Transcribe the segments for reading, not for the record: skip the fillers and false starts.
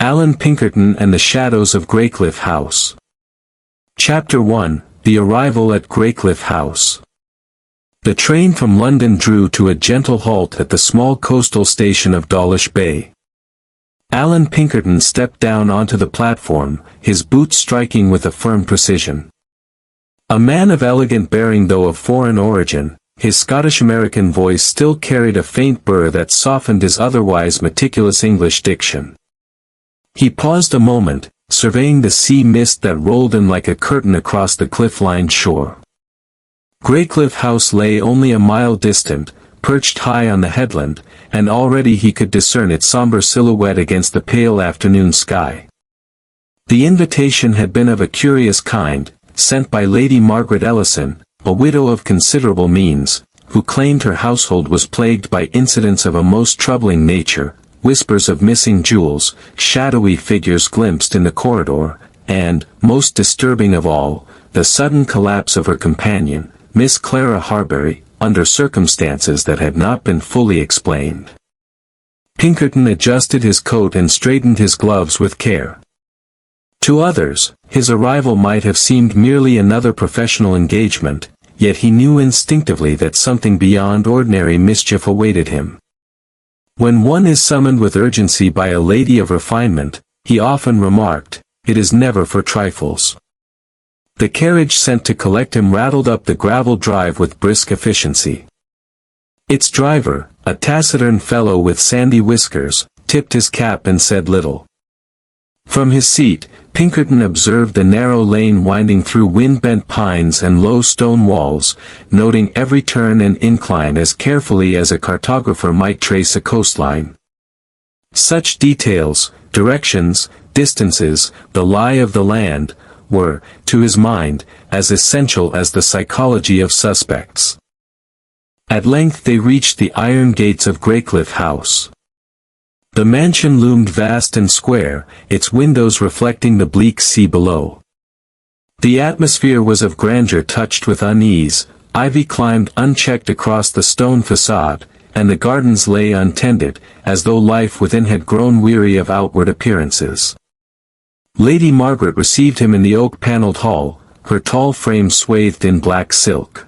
Allan Pinkerton and the Shadows of Greycliff House. Chapter 1, The Arrival at Greycliff House. The train from London drew to a gentle halt at the small coastal station of Dawlish Bay. Allan Pinkerton stepped down onto the platform, his boots striking with a firm precision. A man of elegant bearing though of foreign origin, his Scottish-American voice still carried a faint burr that softened his otherwise meticulous English diction. He paused a moment, surveying the sea mist that rolled in like a curtain across the cliff-lined shore. Greycliff House lay only a mile distant, perched high on the headland, and already he could discern its somber silhouette against the pale afternoon sky. The invitation had been of a curious kind, sent by Lady Margaret Ellison, a widow of considerable means, who claimed her household was plagued by incidents of a most troubling nature, whispers of missing jewels, shadowy figures glimpsed in the corridor, and, most disturbing of all, the sudden collapse of her companion, Miss Clara Harbury, under circumstances that had not been fully explained. Pinkerton adjusted his coat and straightened his gloves with care. To others, his arrival might have seemed merely another professional engagement, yet he knew instinctively that something beyond ordinary mischief awaited him. When one is summoned with urgency by a lady of refinement, he often remarked, it is never for trifles. The carriage sent to collect him rattled up the gravel drive with brisk efficiency. Its driver, a taciturn fellow with sandy whiskers, tipped his cap and said little. From his seat, Pinkerton observed the narrow lane winding through wind-bent pines and low stone walls, noting every turn and incline as carefully as a cartographer might trace a coastline. Such details, directions, distances, the lie of the land, were, to his mind, as essential as the psychology of suspects. At length they reached the iron gates of Greycliff House. The mansion loomed vast and square, its windows reflecting the bleak sea below. The atmosphere was of grandeur touched with unease, ivy climbed unchecked across the stone facade, and the gardens lay untended, as though life within had grown weary of outward appearances. Lady Margaret received him in the oak-panelled hall, her tall frame swathed in black silk.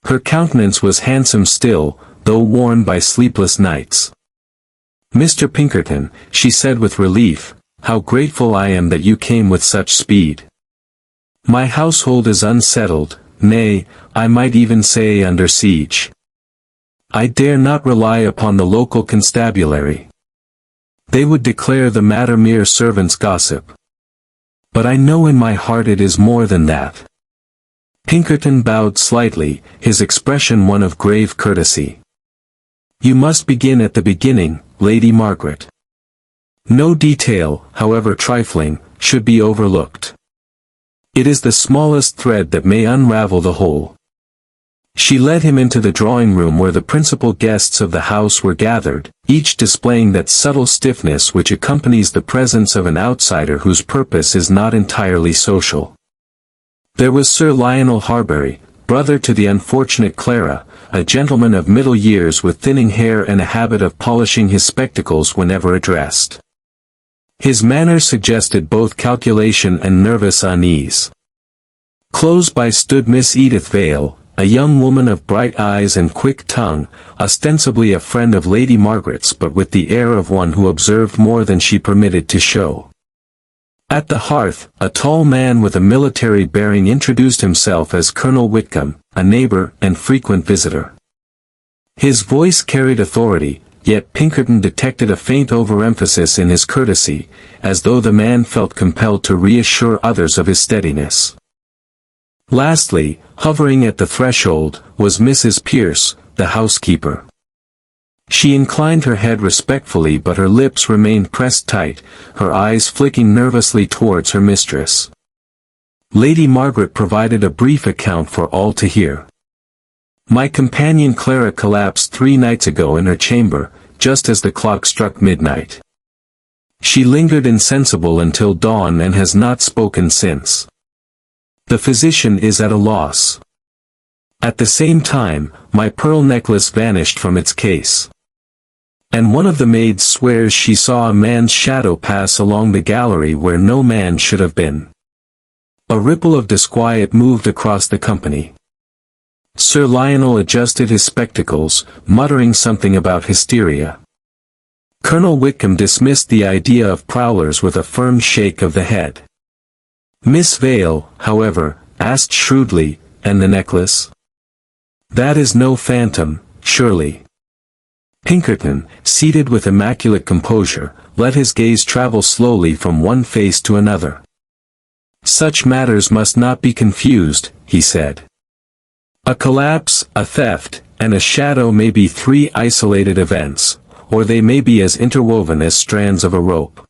Her countenance was handsome still, though worn by sleepless nights. "Mr. Pinkerton," she said with relief, "how grateful I am that you came with such speed. My household is unsettled, nay, I might even say under siege. I dare not rely upon the local constabulary. They would declare the matter mere servants' gossip. But I know in my heart it is more than that." Pinkerton bowed slightly, his expression one of grave courtesy. "You must begin at the beginning, Lady Margaret. No detail, however trifling, should be overlooked. It is the smallest thread that may unravel the whole." She led him into the drawing-room where the principal guests of the house were gathered, each displaying that subtle stiffness which accompanies the presence of an outsider whose purpose is not entirely social. There was Sir Lionel Harbury, brother to the unfortunate Clara, a gentleman of middle years with thinning hair and a habit of polishing his spectacles whenever addressed. His manner suggested both calculation and nervous unease. Close by stood Miss Edith Vale, a young woman of bright eyes and quick tongue, ostensibly a friend of Lady Margaret's but with the air of one who observed more than she permitted to show. At the hearth, a tall man with a military bearing introduced himself as Colonel Whitcombe, a neighbor and frequent visitor. His voice carried authority, yet Pinkerton detected a faint overemphasis in his courtesy, as though the man felt compelled to reassure others of his steadiness. Lastly, hovering at the threshold, was Mrs. Pierce, the housekeeper. She inclined her head respectfully but her lips remained pressed tight, her eyes flicking nervously towards her mistress. Lady Margaret provided a brief account for all to hear. "My companion Clara collapsed 3 nights ago in her chamber, just as the clock struck midnight. She lingered insensible until dawn and has not spoken since. The physician is at a loss. At the same time, my pearl necklace vanished from its case. And one of the maids swears she saw a man's shadow pass along the gallery where no man should have been. A ripple of disquiet moved across the company. Sir Lionel adjusted his spectacles, muttering something about hysteria. Colonel Whitcombe dismissed the idea of prowlers with a firm shake of the head. Miss Vale, however, asked shrewdly, "And the necklace?" "That is no phantom, surely." Pinkerton, seated with immaculate composure, let his gaze travel slowly from one face to another. "Such matters must not be confused," he said. "A collapse, a theft, and a shadow may be three isolated events, or they may be as interwoven as strands of a rope.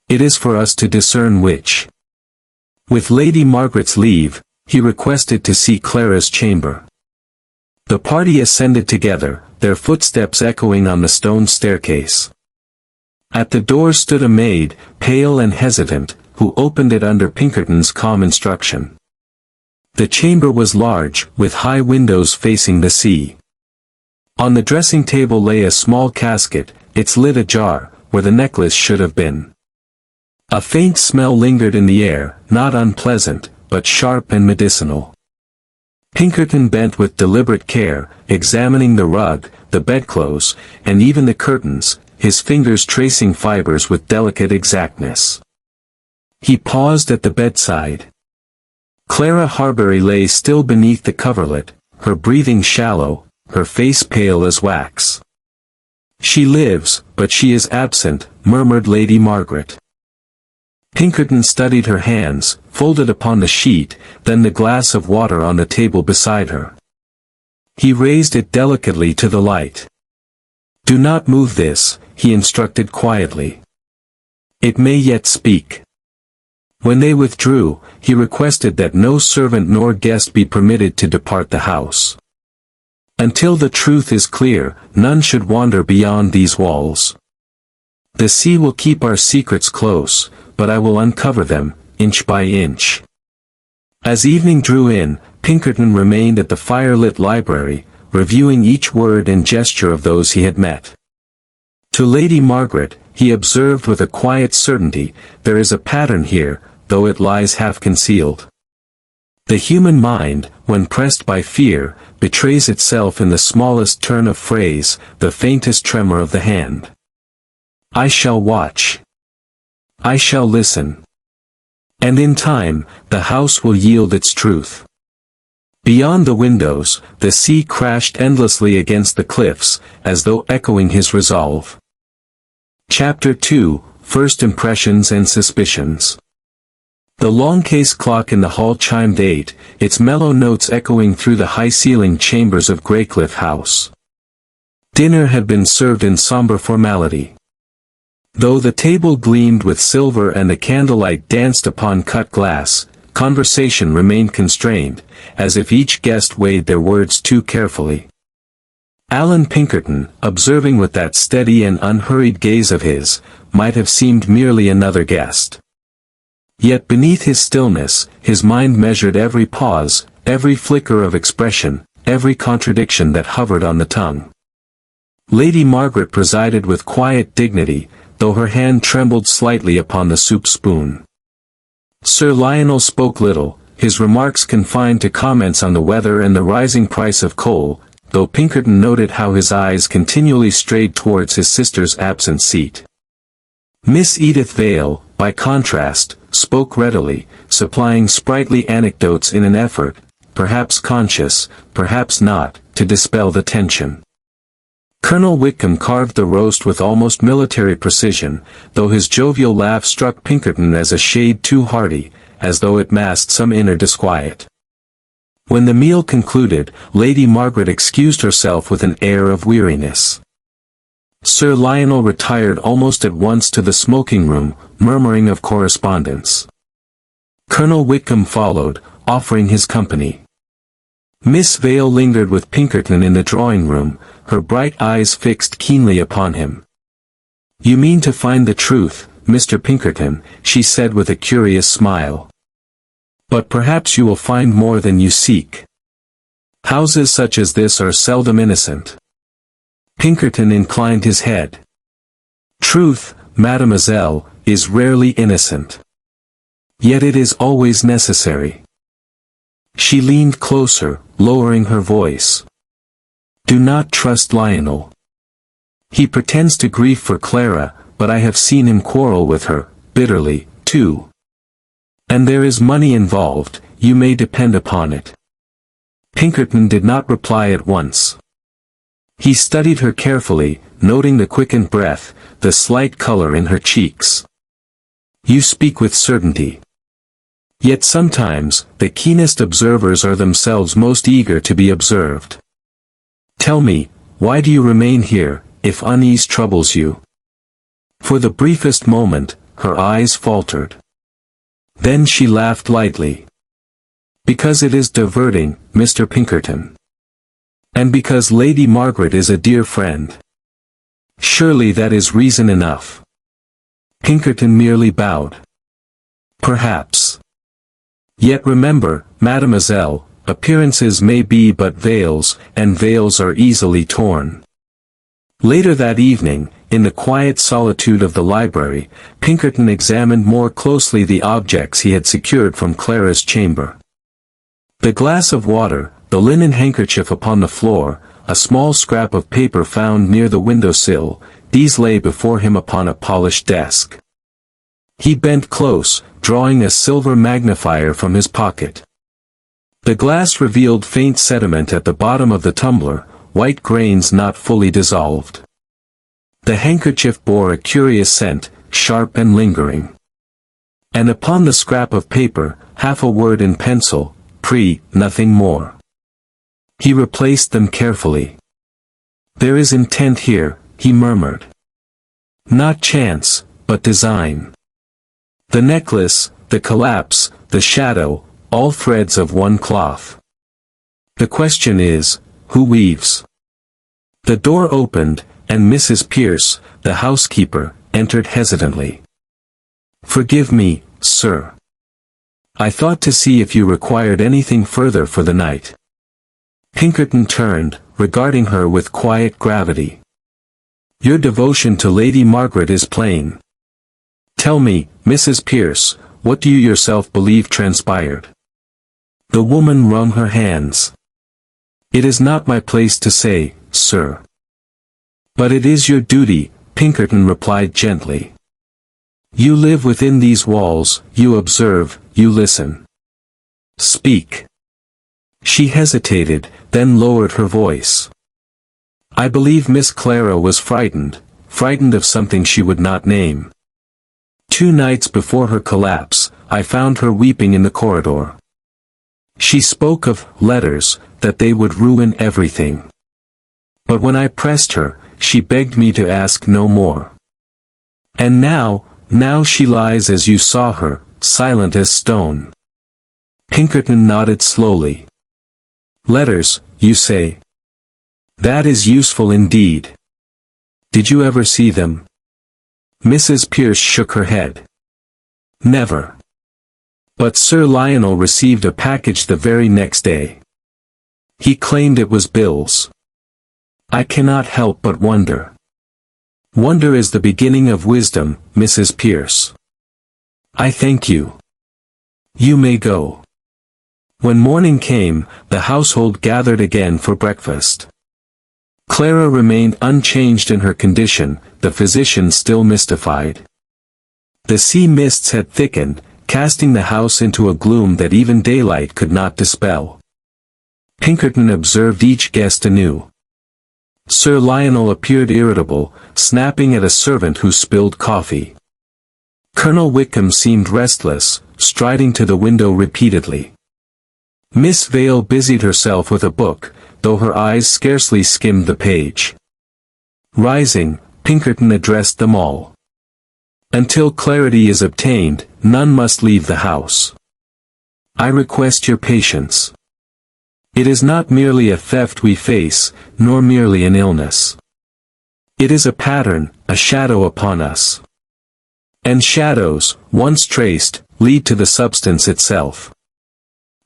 It is for us to discern which." With Lady Margaret's leave, he requested to see Clara's chamber. The party ascended together, their footsteps echoing on the stone staircase. At the door stood a maid, pale and hesitant, who opened it under Pinkerton's calm instruction. The chamber was large, with high windows facing the sea. On the dressing table lay a small casket, its lid ajar, where the necklace should have been. A faint smell lingered in the air, not unpleasant, but sharp and medicinal. Pinkerton bent with deliberate care, examining the rug, the bedclothes, and even the curtains, his fingers tracing fibers with delicate exactness. He paused at the bedside. Clara Harbury lay still beneath the coverlet, her breathing shallow, her face pale as wax. "She lives, but she is absent," murmured Lady Margaret. Pinkerton studied her hands, folded upon the sheet, then the glass of water on the table beside her. He raised it delicately to the light. "Do not move this," he instructed quietly. "It may yet speak." When they withdrew, he requested that no servant nor guest be permitted to depart the house. "Until the truth is clear, none should wander beyond these walls. The sea will keep our secrets close, but I will uncover them, inch by inch." As evening drew in, Pinkerton remained at the fire-lit library, reviewing each word and gesture of those he had met. To Lady Margaret, he observed with a quiet certainty, "There is a pattern here, though it lies half concealed." The human mind, when pressed by fear, betrays itself in the smallest turn of phrase, the faintest tremor of the hand. "I shall watch. I shall listen. And in time, the house will yield its truth." Beyond the windows, the sea crashed endlessly against the cliffs, as though echoing his resolve. Chapter 2, First Impressions and Suspicions. The long case clock in the hall chimed 8, its mellow notes echoing through the high-ceilinged chambers of Greycliff House. Dinner had been served in somber formality. Though the table gleamed with silver and the candlelight danced upon cut glass, conversation remained constrained, as if each guest weighed their words too carefully. Allan Pinkerton, observing with that steady and unhurried gaze of his, might have seemed merely another guest. Yet beneath his stillness, his mind measured every pause, every flicker of expression, every contradiction that hovered on the tongue. Lady Margaret presided with quiet dignity, though her hand trembled slightly upon the soup spoon. Sir Lionel spoke little, his remarks confined to comments on the weather and the rising price of coal, though Pinkerton noted how his eyes continually strayed towards his sister's absent seat. Miss Edith Vale, by contrast, spoke readily, supplying sprightly anecdotes in an effort, perhaps conscious, perhaps not, to dispel the tension. Colonel Whitcombe carved the roast with almost military precision, though his jovial laugh struck Pinkerton as a shade too hearty, as though it masked some inner disquiet. When the meal concluded, Lady Margaret excused herself with an air of weariness. Sir Lionel retired almost at once to the smoking room, murmuring of correspondence. Colonel Whitcombe followed, offering his company. Miss Vale lingered with Pinkerton in the drawing-room, her bright eyes fixed keenly upon him. "You mean to find the truth, Mr. Pinkerton," she said with a curious smile. "But perhaps you will find more than you seek. Houses such as this are seldom innocent." Pinkerton inclined his head. Truth, mademoiselle, is rarely innocent. Yet it is always necessary. She leaned closer, lowering her voice. Do not trust Lionel. He pretends to grieve for Clara, but I have seen him quarrel with her, bitterly, too. And there is money involved, you may depend upon it. Pinkerton did not reply at once. He studied her carefully, noting the quickened breath, the slight color in her cheeks. You speak with certainty. Yet sometimes, the keenest observers are themselves most eager to be observed. Tell me, why do you remain here, if unease troubles you? For the briefest moment, her eyes faltered. Then she laughed lightly. Because it is diverting, Mr. Pinkerton. And because Lady Margaret is a dear friend. Surely that is reason enough. Pinkerton merely bowed. Perhaps. Yet remember, mademoiselle, appearances may be but veils, and veils are easily torn. Later that evening, in the quiet solitude of the library, Pinkerton examined more closely the objects he had secured from Clara's chamber. The glass of water, the linen handkerchief upon the floor, a small scrap of paper found near the window-sill, these lay before him upon a polished desk. He bent close, drawing a silver magnifier from his pocket. The glass revealed faint sediment at the bottom of the tumbler, white grains not fully dissolved. The handkerchief bore a curious scent, sharp and lingering. And upon the scrap of paper, half a word in pencil, nothing more. He replaced them carefully. There is intent here, he murmured. Not chance, but design. The necklace, the collapse, the shadow, all threads of one cloth. The question is, who weaves? The door opened, and Mrs. Pierce, the housekeeper, entered hesitantly. Forgive me, sir. I thought to see if you required anything further for the night. Pinkerton turned, regarding her with quiet gravity. Your devotion to Lady Margaret is plain. Tell me, Mrs. Pierce, what do you yourself believe transpired? The woman wrung her hands. It is not my place to say, sir. But it is your duty, Pinkerton replied gently. You live within these walls, you observe, you listen. Speak. She hesitated, then lowered her voice. I believe Miss Clara was frightened of something she would not name. 2 nights before her collapse, I found her weeping in the corridor. She spoke of letters, that they would ruin everything. But when I pressed her, she begged me to ask no more. And now she lies as you saw her, silent as stone. Pinkerton nodded slowly. Letters, you say? That is useful indeed. Did you ever see them? Mrs. Pierce shook her head. Never. But Sir Lionel received a package the very next day. He claimed it was bills. I cannot help but wonder. Wonder is the beginning of wisdom, Mrs. Pierce. I thank you. You may go. When morning came, the household gathered again for breakfast. Clara remained unchanged in her condition, the physician still mystified. The sea mists had thickened, casting the house into a gloom that even daylight could not dispel. Pinkerton observed each guest anew. Sir Lionel appeared irritable, snapping at a servant who spilled coffee. Colonel Whitcombe seemed restless, striding to the window repeatedly. Miss Vale busied herself with a book, though her eyes scarcely skimmed the page. Rising, Pinkerton addressed them all. Until clarity is obtained, none must leave the house. I request your patience. It is not merely a theft we face, nor merely an illness. It is a pattern, a shadow upon us. And shadows, once traced, lead to the substance itself.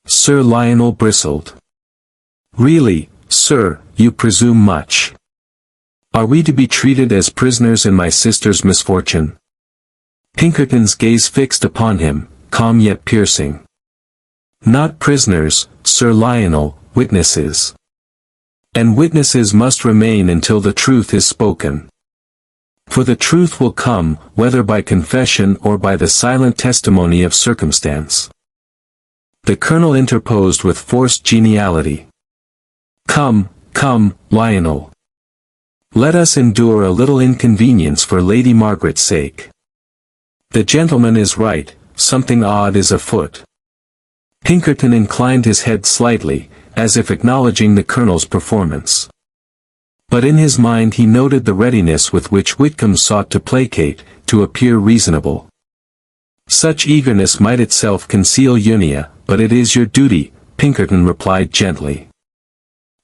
Sir Lionel bristled. Really, sir, you presume much. Are we to be treated as prisoners in my sister's misfortune? Pinkerton's gaze fixed upon him, calm yet piercing. Not prisoners, Sir Lionel, witnesses. And witnesses must remain until the truth is spoken. For the truth will come, whether by confession or by the silent testimony of circumstance. The colonel interposed with forced geniality. Come, come, Lionel. Let us endure a little inconvenience for Lady Margaret's sake. The gentleman is right, something odd is afoot. Pinkerton inclined his head slightly, as if acknowledging the colonel's performance. But in his mind he noted the readiness with which Whitcombe sought to placate, to appear reasonable. Such eagerness might itself conceal Unia, but it is your duty, Pinkerton replied gently.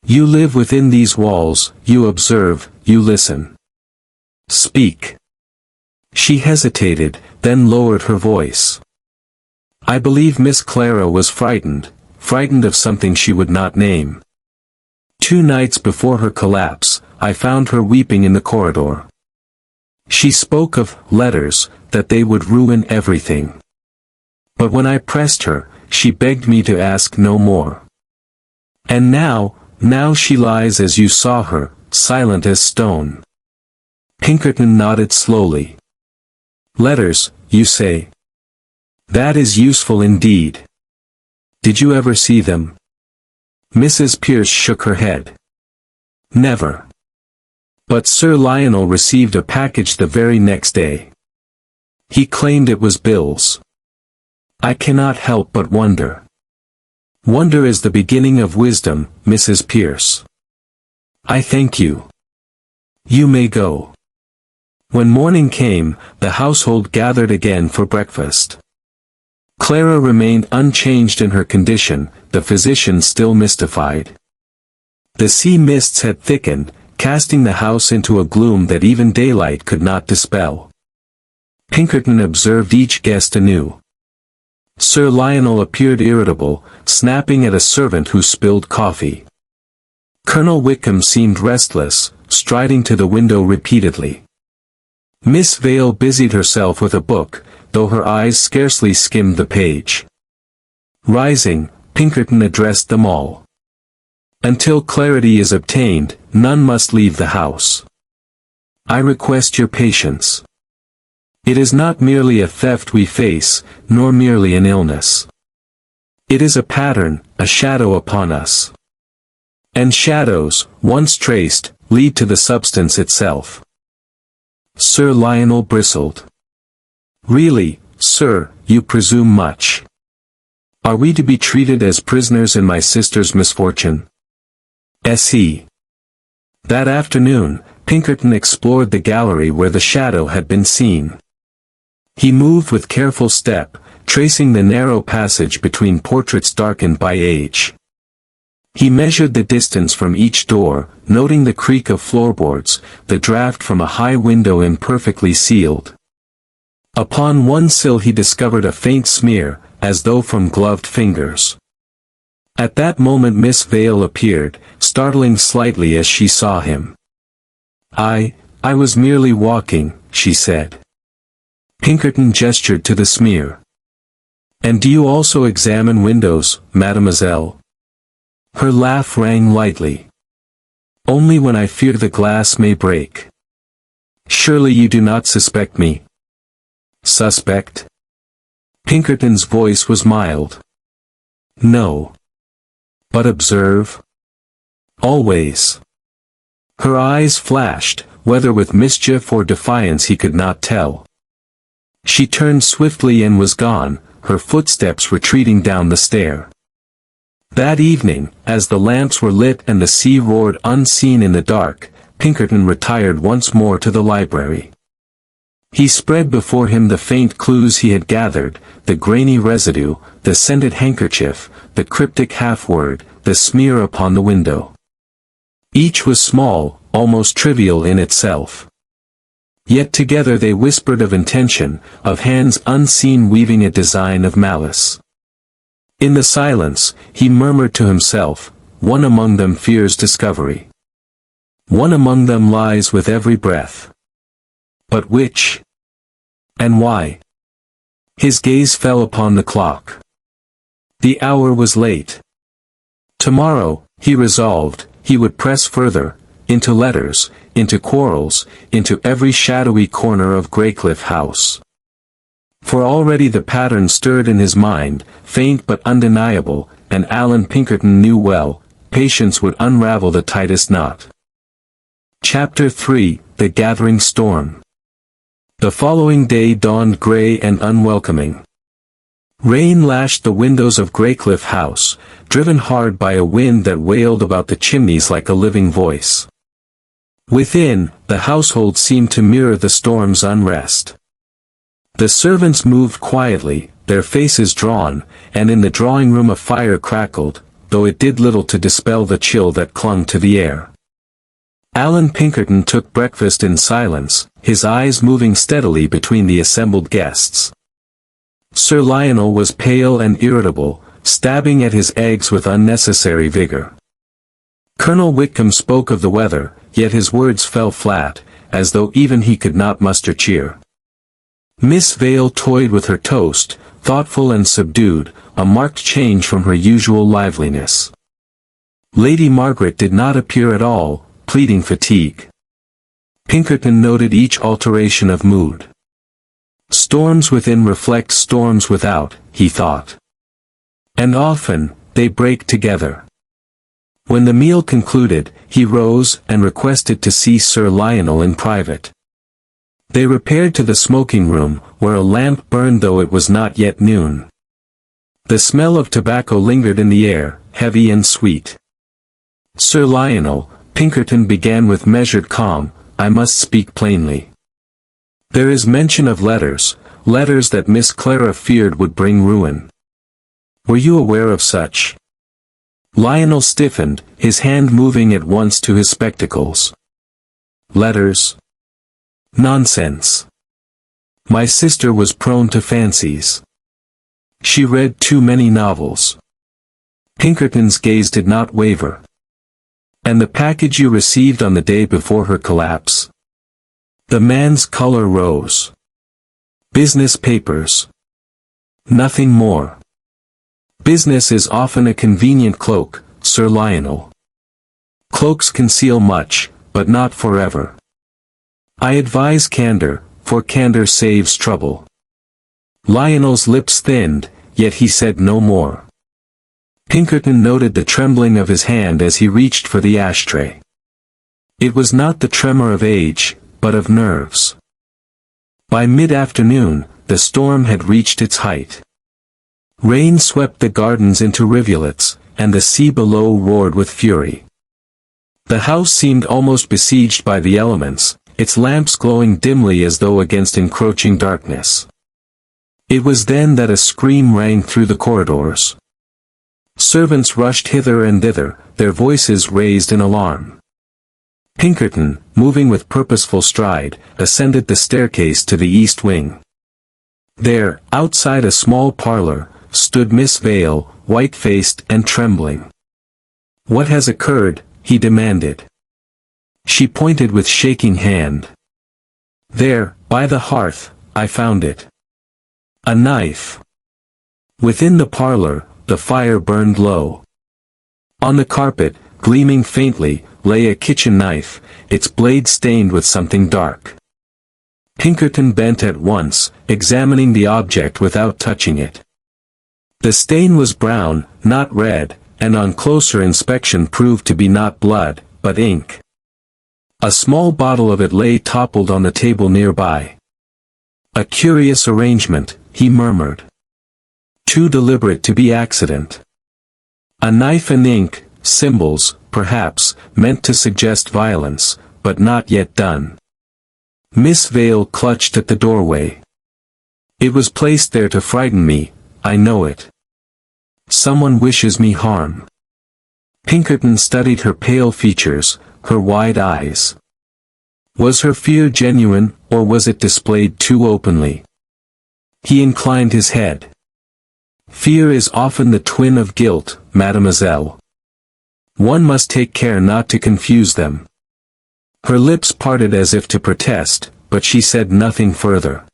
You live within these walls, you observe, you listen. Speak. She hesitated, then lowered her voice. I believe Miss Clara was frightened of something she would not name. 2 nights before her collapse, I found her weeping in the corridor. She spoke of letters, that they would ruin everything. But when I pressed her, she begged me to ask no more. And now she lies as you saw her, silent as stone. Pinkerton nodded slowly. Letters, you say? That is useful indeed. Did you ever see them? Mrs. Pierce shook her head. Never. But Sir Lionel received a package the very next day. He claimed it was bills. I cannot help but wonder. Wonder is the beginning of wisdom, Mrs. Pierce. I thank you. You may go. When morning came, the household gathered again for breakfast. Clara remained unchanged in her condition, the physician still mystified. The sea mists had thickened, casting the house into a gloom that even daylight could not dispel. Pinkerton observed each guest anew. Sir Lionel appeared irritable, snapping at a servant who spilled coffee. Colonel Whitcombe seemed restless, striding to the window repeatedly. Miss Vale busied herself with a book, though her eyes scarcely skimmed the page. Rising, Pinkerton addressed them all. Until clarity is obtained, none must leave the house. I request your patience. It is not merely a theft we face, nor merely an illness. It is a pattern, a shadow upon us. And shadows, once traced, lead to the substance itself. Sir Lionel bristled. Really, sir, you presume much. Are we to be treated as prisoners in my sister's misfortune? S.E. That afternoon, Pinkerton explored the gallery where the shadow had been seen. He moved with careful step, tracing the narrow passage between portraits darkened by age. He measured the distance from each door, noting the creak of floorboards, the draught from a high window imperfectly sealed. Upon one sill he discovered a faint smear, as though from gloved fingers. At that moment Miss Vale appeared, startling slightly as she saw him. I was merely walking, she said. Pinkerton gestured to the smear. And do you also examine windows, mademoiselle? Her laugh rang lightly. Only when I fear the glass may break. Surely you do not suspect me? Suspect? Pinkerton's voice was mild. No. But observe? Always. Her eyes flashed, whether with mischief or defiance he could not tell. She turned swiftly and was gone, her footsteps retreating down the stair. That evening, as the lamps were lit and the sea roared unseen in the dark, Pinkerton retired once more to the library. He spread before him the faint clues he had gathered, the grainy residue, the scented handkerchief, the cryptic half-word, the smear upon the window. Each was small, almost trivial in itself. Yet together they whispered of intention, of hands unseen weaving a design of malice. In the silence, he murmured to himself, one among them fears discovery. One among them lies with every breath. But which? And why? His gaze fell upon the clock. The hour was late. Tomorrow, he resolved, he would press further, into letters, into quarrels, into every shadowy corner of Greycliff House. For already the pattern stirred in his mind, faint but undeniable, and Allan Pinkerton knew well, patience would unravel the tightest knot. Chapter 3, The Gathering Storm. The following day dawned grey and unwelcoming. Rain lashed the windows of Greycliff House, driven hard by a wind that wailed about the chimneys like a living voice. Within, the household seemed to mirror the storm's unrest. The servants moved quietly, their faces drawn, and in the drawing-room a fire crackled, though it did little to dispel the chill that clung to the air. Allan Pinkerton took breakfast in silence, his eyes moving steadily between the assembled guests. Sir Lionel was pale and irritable, stabbing at his eggs with unnecessary vigor. Colonel Whitcombe spoke of the weather, yet his words fell flat, as though even he could not muster cheer. Miss Vale toyed with her toast, thoughtful and subdued, a marked change from her usual liveliness. Lady Margaret did not appear at all, pleading fatigue. Pinkerton noted each alteration of mood. Storms within reflect storms without, he thought. And often, they break together. When the meal concluded, he rose and requested to see Sir Lionel in private. They repaired to the smoking room, where a lamp burned though it was not yet noon. The smell of tobacco lingered in the air, heavy and sweet. Sir Lionel, Pinkerton began with measured calm, I must speak plainly. There is mention of letters that Miss Clara feared would bring ruin. Were you aware of such? Lionel stiffened, his hand moving at once to his spectacles. Letters? Nonsense. My sister was prone to fancies. She read too many novels. Pinkerton's gaze did not waver. And the package you received on the day before her collapse? The man's color rose. Business papers. Nothing more. Business is often a convenient cloak, Sir Lionel. Cloaks conceal much, but not forever. I advise candor, for candor saves trouble. Lionel's lips thinned, yet he said no more. Pinkerton noted the trembling of his hand as he reached for the ashtray. It was not the tremor of age, but of nerves. By mid-afternoon, the storm had reached its height. Rain swept the gardens into rivulets, and the sea below roared with fury. The house seemed almost besieged by the elements, its lamps glowing dimly as though against encroaching darkness. It was then that a scream rang through the corridors. Servants rushed hither and thither, their voices raised in alarm. Pinkerton, moving with purposeful stride, ascended the staircase to the east wing. There, outside a small parlor, stood Miss Vale, white-faced and trembling. What has occurred? He demanded. She pointed with shaking hand. There, by the hearth, I found it. A knife. Within the parlor, the fire burned low. On the carpet, gleaming faintly, lay a kitchen knife, its blade stained with something dark. Pinkerton bent at once, examining the object without touching it. The stain was brown, not red, and on closer inspection proved to be not blood, but ink. A small bottle of it lay toppled on the table nearby. A curious arrangement, he murmured. Too deliberate to be accident. A knife and ink, symbols, perhaps, meant to suggest violence, but not yet done. Miss Vale clutched at the doorway. It was placed there to frighten me, I know it. Someone wishes me harm. Pinkerton studied her pale features, her wide eyes. Was her fear genuine, or was it displayed too openly? He inclined his head. Fear is often the twin of guilt, mademoiselle. One must take care not to confuse them. Her lips parted as if to protest, but she said nothing further.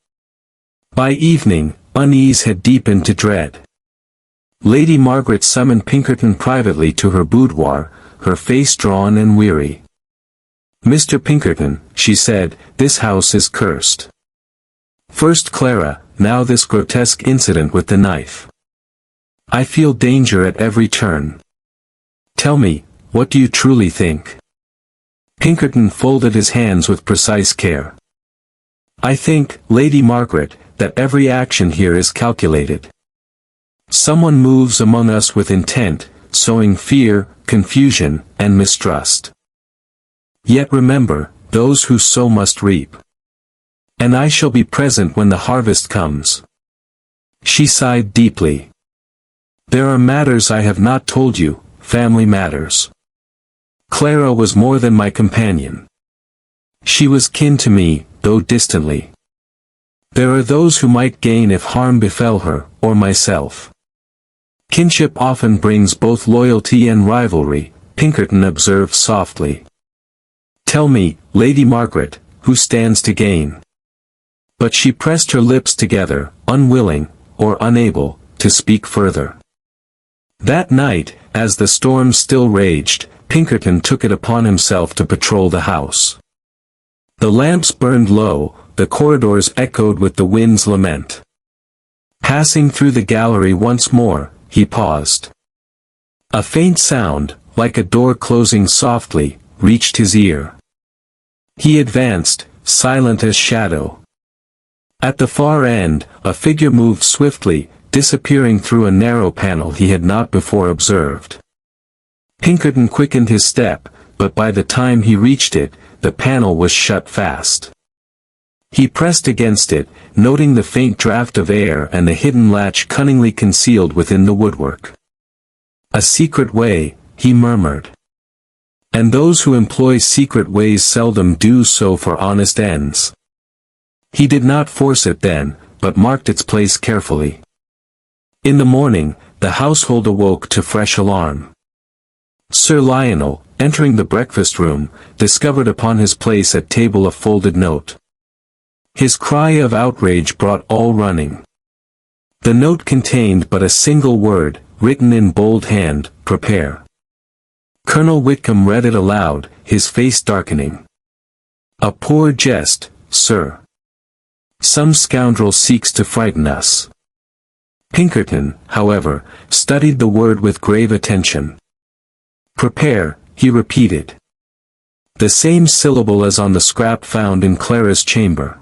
By evening, unease had deepened to dread. Lady Margaret summoned Pinkerton privately to her boudoir, her face drawn and weary. "Mr. Pinkerton," she said, "this house is cursed. First Clara, now this grotesque incident with the knife. I feel danger at every turn. Tell me, what do you truly think?" Pinkerton folded his hands with precise care. "I think, Lady Margaret, that every action here is calculated. Someone moves among us with intent, sowing fear, confusion, and mistrust. Yet remember, those who sow must reap. And I shall be present when the harvest comes." She sighed deeply. "There are matters I have not told you, family matters. Clara was more than my companion. She was kin to me, though distantly. There are those who might gain if harm befell her, or myself. Kinship often brings both loyalty and rivalry," Pinkerton observed softly. "Tell me, Lady Margaret, who stands to gain?" But she pressed her lips together, unwilling, or unable, to speak further. That night, as the storm still raged, Pinkerton took it upon himself to patrol the house. The lamps burned low, the corridors echoed with the wind's lament. Passing through the gallery once more, he paused. A faint sound, like a door closing softly, reached his ear. He advanced, silent as shadow. At the far end, a figure moved swiftly, disappearing through a narrow panel he had not before observed. Pinkerton quickened his step, but by the time he reached it, the panel was shut fast. He pressed against it, noting the faint draught of air and the hidden latch cunningly concealed within the woodwork. "A secret way," he murmured. "And those who employ secret ways seldom do so for honest ends." He did not force it then, but marked its place carefully. In the morning, the household awoke to fresh alarm. Sir Lionel, entering the breakfast room, discovered upon his place at table a folded note. His cry of outrage brought all running. The note contained but a single word, written in bold hand, "Prepare." Colonel Whitcombe read it aloud, his face darkening. "A poor jest, sir. Some scoundrel seeks to frighten us." Pinkerton, however, studied the word with grave attention. "Prepare," he repeated. "The same syllable as on the scrap found in Clara's chamber.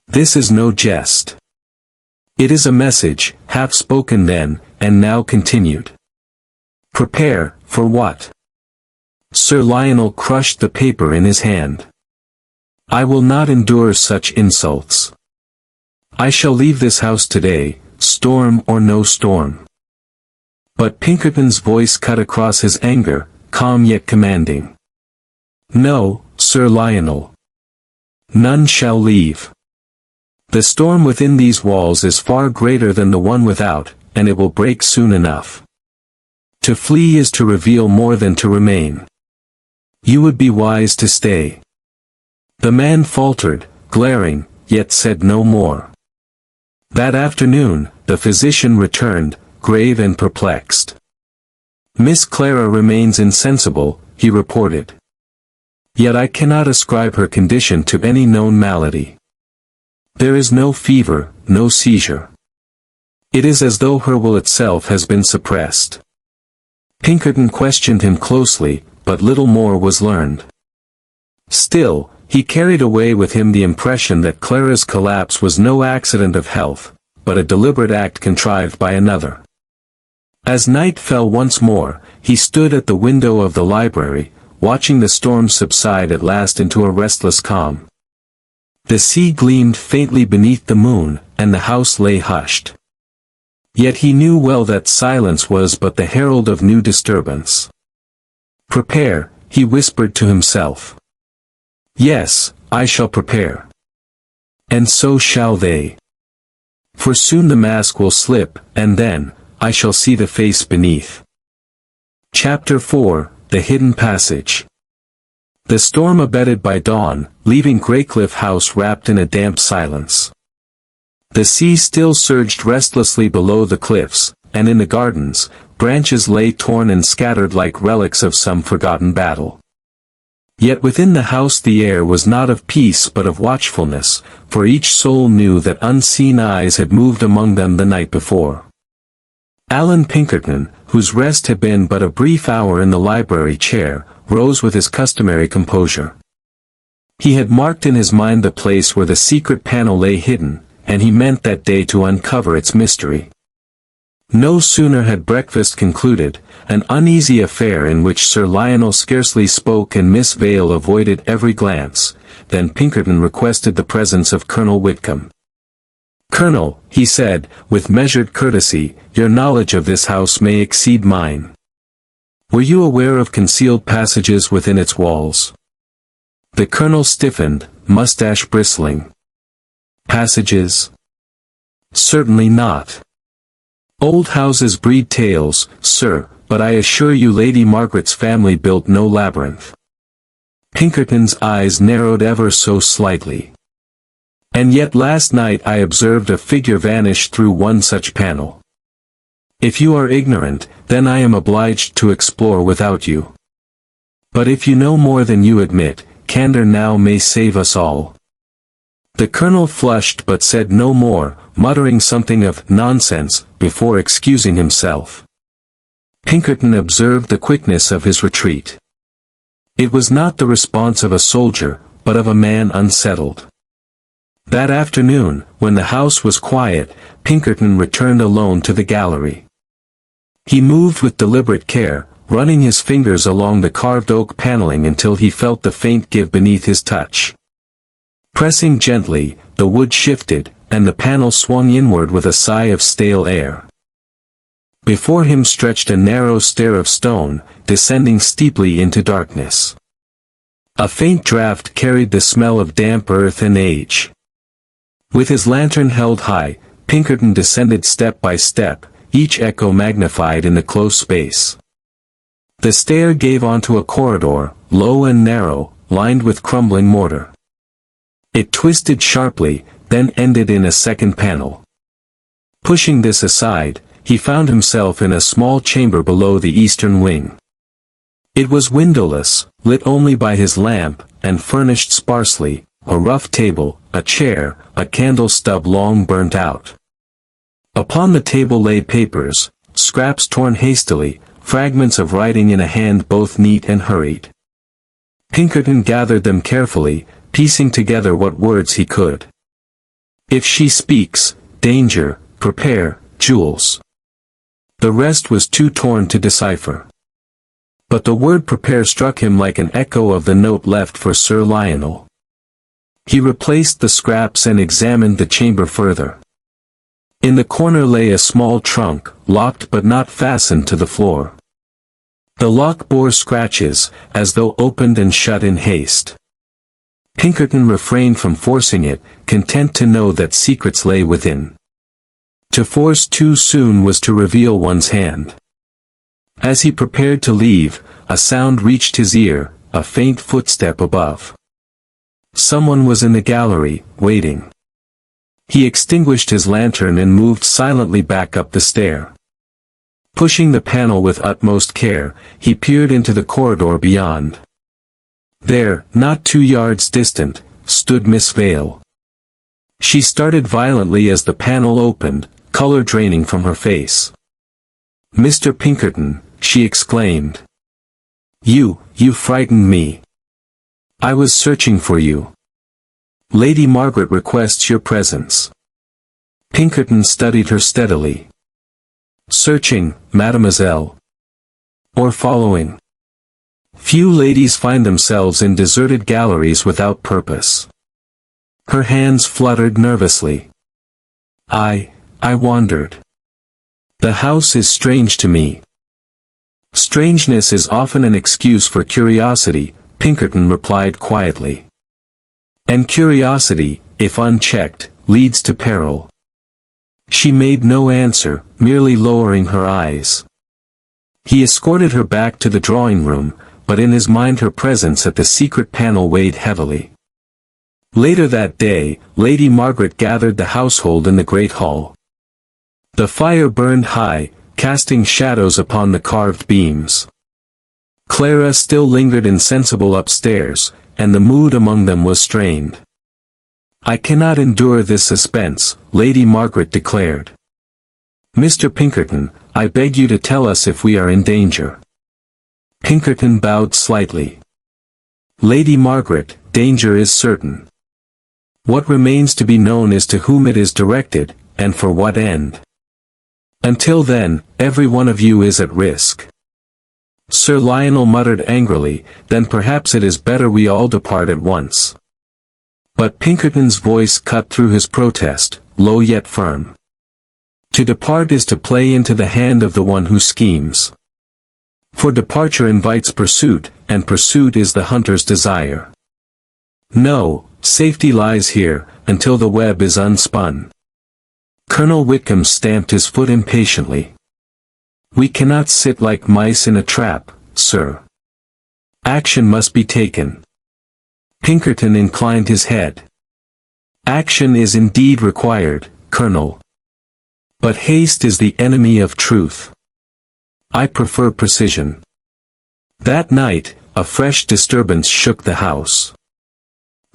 This is no jest. It is a message, half spoken then, and now continued." "Prepare, for what?" Sir Lionel crushed the paper in his hand. "I will not endure such insults. I shall leave this house today, storm or no storm." But Pinkerton's voice cut across his anger, calm yet commanding. "No, Sir Lionel. None shall leave. The storm within these walls is far greater than the one without, and it will break soon enough. To flee is to reveal more than to remain. You would be wise to stay." The man faltered, glaring, yet said no more. That afternoon, the physician returned, grave and perplexed. "Miss Clara remains insensible," he reported. "Yet I cannot ascribe her condition to any known malady. There is no fever, no seizure. It is as though her will itself has been suppressed." Pinkerton questioned him closely, but little more was learned. Still, he carried away with him the impression that Clara's collapse was no accident of health, but a deliberate act contrived by another. As night fell once more, he stood at the window of the library, watching the storm subside at last into a restless calm. The sea gleamed faintly beneath the moon, and the house lay hushed. Yet he knew well that silence was but the herald of new disturbance. "Prepare," he whispered to himself. "Yes, I shall prepare. And so shall they. For soon the mask will slip, and then, I shall see the face beneath." Chapter 4, The Hidden Passage. The storm abated by dawn, leaving Greycliff House wrapped in a damp silence. The sea still surged restlessly below the cliffs, and in the gardens, branches lay torn and scattered like relics of some forgotten battle. Yet within the house the air was not of peace but of watchfulness, for each soul knew that unseen eyes had moved among them the night before. Allan Pinkerton, whose rest had been but a brief hour in the library chair, rose with his customary composure. He had marked in his mind the place where the secret panel lay hidden, and he meant that day to uncover its mystery. No sooner had breakfast concluded, an uneasy affair in which Sir Lionel scarcely spoke and Miss Vale avoided every glance, than Pinkerton requested the presence of Colonel Whitcombe. "Colonel," he said, with measured courtesy, "your knowledge of this house may exceed mine. Were you aware of concealed passages within its walls?" The colonel stiffened, mustache bristling. "Passages? Certainly not. Old houses breed tales, sir, but I assure you Lady Margaret's family built no labyrinth." Pinkerton's eyes narrowed ever so slightly. "And yet last night I observed a figure vanish through one such panel. If you are ignorant, then I am obliged to explore without you. But if you know more than you admit, candor now may save us all." The colonel flushed but said no more, muttering something of "nonsense" before excusing himself. Pinkerton observed the quickness of his retreat. It was not the response of a soldier, but of a man unsettled. That afternoon, when the house was quiet, Pinkerton returned alone to the gallery. He moved with deliberate care, running his fingers along the carved oak paneling until he felt the faint give beneath his touch. Pressing gently, the wood shifted, and the panel swung inward with a sigh of stale air. Before him stretched a narrow stair of stone, descending steeply into darkness. A faint draught carried the smell of damp earth and age. With his lantern held high, Pinkerton descended step by step, each echo magnified in the close space. The stair gave onto a corridor, low and narrow, lined with crumbling mortar. It twisted sharply, then ended in a second panel. Pushing this aside, he found himself in a small chamber below the eastern wing. It was windowless, lit only by his lamp, and furnished sparsely, a rough table, a chair, a candle stub long burnt out. Upon the table lay papers, scraps torn hastily, fragments of writing in a hand both neat and hurried. Pinkerton gathered them carefully, piecing together what words he could. "If she speaks, danger, prepare, jewels." The rest was too torn to decipher. But the word prepare struck him like an echo of the note left for Sir Lionel. He replaced the scraps and examined the chamber further. In the corner lay a small trunk, locked but not fastened to the floor. The lock bore scratches, as though opened and shut in haste. Pinkerton refrained from forcing it, content to know that secrets lay within. To force too soon was to reveal one's hand. As he prepared to leave, a sound reached his ear, a faint footstep above. Someone was in the gallery, waiting. He extinguished his lantern and moved silently back up the stair. Pushing the panel with utmost care, he peered into the corridor beyond. There, not 2 yards distant, stood Miss Vale. She started violently as the panel opened, color draining from her face. "Mr. Pinkerton," she exclaimed. You frightened me. I was searching for you. Lady Margaret requests your presence." Pinkerton studied her steadily. "Searching, mademoiselle? Or following?" Few ladies find themselves in deserted galleries without purpose. Her hands fluttered nervously. I wandered. The house is strange to me." "Strangeness is often an excuse for curiosity," Pinkerton replied quietly. "And curiosity, if unchecked, leads to peril." She made no answer, merely lowering her eyes. He escorted her back to the drawing room, but in his mind her presence at the secret panel weighed heavily. Later that day, Lady Margaret gathered the household in the great hall. The fire burned high, casting shadows upon the carved beams. Clara still lingered insensible upstairs, and the mood among them was strained. "I cannot endure this suspense," Lady Margaret declared. "Mr. Pinkerton, I beg you to tell us if we are in danger." Pinkerton bowed slightly. "Lady Margaret, danger is certain. What remains to be known is to whom it is directed, and for what end. Until then, every one of you is at risk." Sir Lionel muttered angrily, "Then perhaps it is better we all depart at once." But Pinkerton's voice cut through his protest, low yet firm. "To depart is to play into the hand of the one who schemes. For departure invites pursuit, and pursuit is the hunter's desire. No, safety lies here, until the web is unspun." Colonel Whitcombe stamped his foot impatiently. "We cannot sit like mice in a trap, sir. Action must be taken." Pinkerton inclined his head. "Action is indeed required, Colonel. But haste is the enemy of truth. I prefer precision." That night, a fresh disturbance shook the house.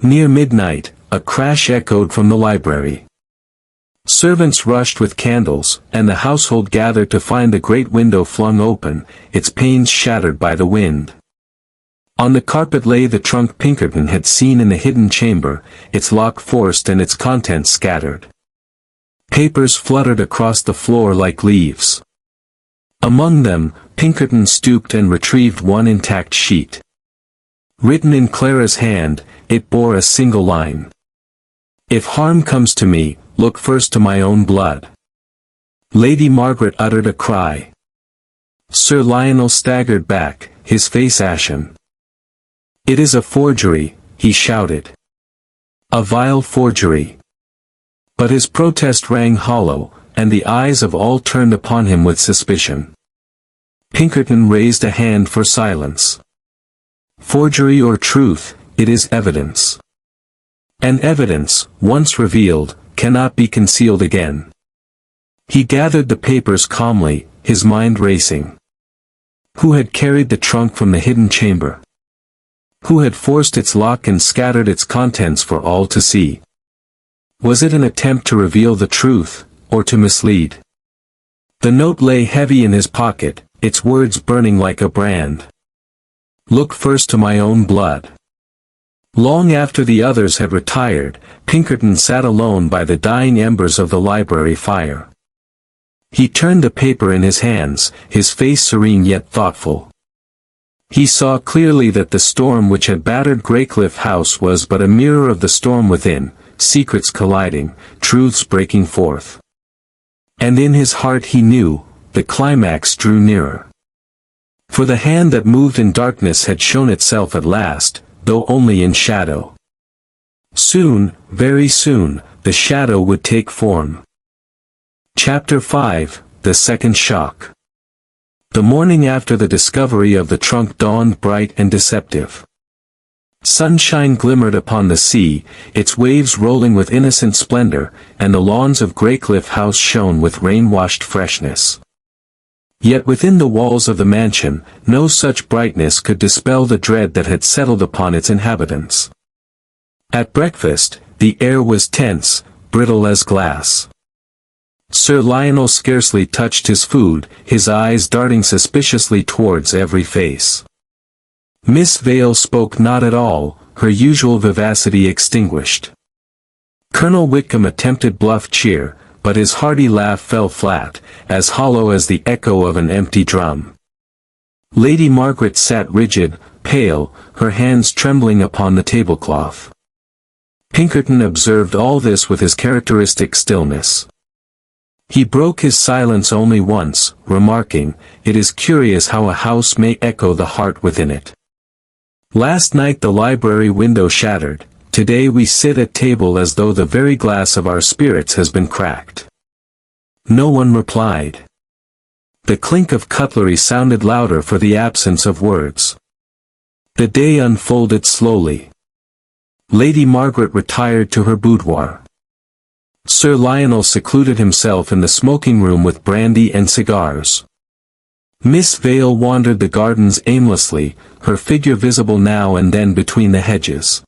Near midnight, a crash echoed from the library. Servants rushed with candles, and the household gathered to find the great window flung open, its panes shattered by the wind. On the carpet lay the trunk Pinkerton had seen in the hidden chamber, its lock forced and its contents scattered. Papers fluttered across the floor like leaves. Among them, Pinkerton stooped and retrieved one intact sheet. Written in Clara's hand, it bore a single line. "If harm comes to me, look first to my own blood." Lady Margaret uttered a cry. Sir Lionel staggered back, his face ashen. "It is a forgery," he shouted. "A vile forgery." But his protest rang hollow, and the eyes of all turned upon him with suspicion. Pinkerton raised a hand for silence. "Forgery or truth, it is evidence. And evidence, once revealed, cannot be concealed again." He gathered the papers calmly, his mind racing. Who had carried the trunk from the hidden chamber? Who had forced its lock and scattered its contents for all to see? Was it an attempt to reveal the truth, or to mislead? The note lay heavy in his pocket, its words burning like a brand. "Look first to my own blood." Long after the others had retired, Pinkerton sat alone by the dying embers of the library fire. He turned the paper in his hands, his face serene yet thoughtful. He saw clearly that the storm which had battered Greycliff House was but a mirror of the storm within, secrets colliding, truths breaking forth. And in his heart he knew, the climax drew nearer. For the hand that moved in darkness had shown itself at last, though only in shadow. Soon, very soon, the shadow would take form. Chapter 5, The Second Shock. The morning after the discovery of the trunk dawned bright and deceptive. Sunshine glimmered upon the sea, its waves rolling with innocent splendor, and the lawns of Greycliff House shone with rain-washed freshness. Yet within the walls of the mansion, no such brightness could dispel the dread that had settled upon its inhabitants. At breakfast, the air was tense, brittle as glass. Sir Lionel scarcely touched his food, his eyes darting suspiciously towards every face. Miss Vale spoke not at all, her usual vivacity extinguished. Colonel Whitcombe attempted bluff cheer, but his hearty laugh fell flat, as hollow as the echo of an empty drum. Lady Margaret sat rigid, pale, her hands trembling upon the tablecloth. Pinkerton observed all this with his characteristic stillness. He broke his silence only once, remarking, "It is curious how a house may echo the heart within it. Last night the library window shattered, today we sit at table as though the very glass of our spirits has been cracked." No one replied. The clink of cutlery sounded louder for the absence of words. The day unfolded slowly. Lady Margaret retired to her boudoir. Sir Lionel secluded himself in the smoking room with brandy and cigars. Miss Vale wandered the gardens aimlessly, her figure visible now and then between the hedges.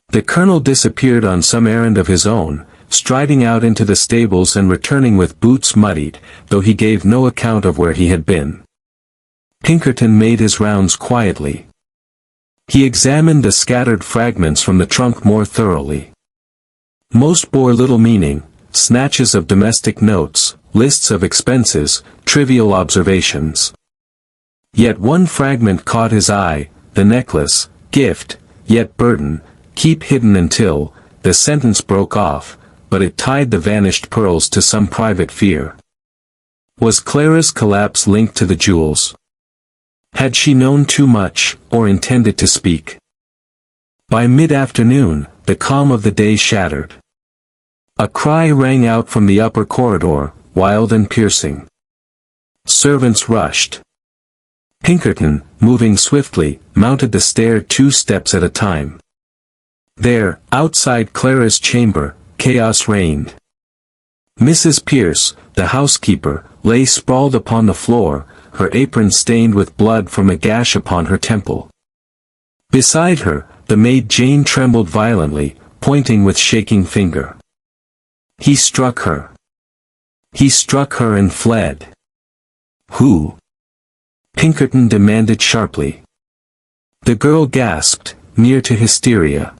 The colonel disappeared on some errand of his own, striding out into the stables and returning with boots muddied, though he gave no account of where he had been. Pinkerton made his rounds quietly. He examined the scattered fragments from the trunk more thoroughly. Most bore little meaning, snatches of domestic notes, lists of expenses, trivial observations. Yet one fragment caught his eye, the necklace, gift, yet burden, keep hidden until, the sentence broke off, but it tied the vanished pearls to some private fear. Was Clara's collapse linked to the jewels? Had she known too much, or intended to speak? By mid-afternoon, the calm of the day shattered. A cry rang out from the upper corridor, wild and piercing. Servants rushed. Pinkerton, moving swiftly, mounted the stair 2 steps at a time. There, outside Clara's chamber, chaos reigned. Mrs. Pierce, the housekeeper, lay sprawled upon the floor, her apron stained with blood from a gash upon her temple. Beside her, the maid Jane trembled violently, pointing with shaking finger. He struck her. He struck her and fled. Who? Pinkerton demanded sharply. The girl gasped, near to hysteria.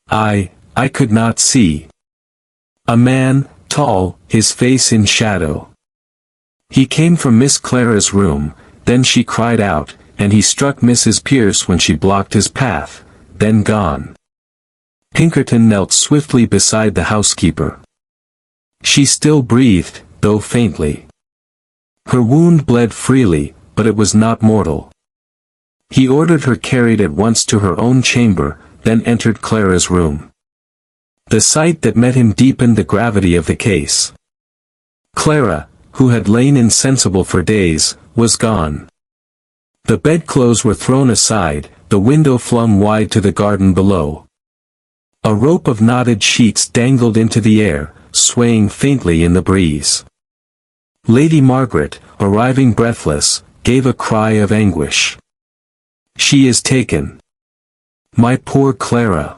I could not see. A man, tall, his face in shadow. He came from Miss Clara's room, then she cried out, and he struck Mrs. Pierce when she blocked his path, then gone. Pinkerton knelt swiftly beside the housekeeper. She still breathed, though faintly. Her wound bled freely, but it was not mortal. He ordered her carried at once to her own chamber, then entered Clara's room. The sight that met him deepened the gravity of the case. Clara, who had lain insensible for days, was gone. The bedclothes were thrown aside, the window flung wide to the garden below. A rope of knotted sheets dangled into the air, swaying faintly in the breeze. Lady Margaret, arriving breathless, gave a cry of anguish. She is taken. My poor Clara.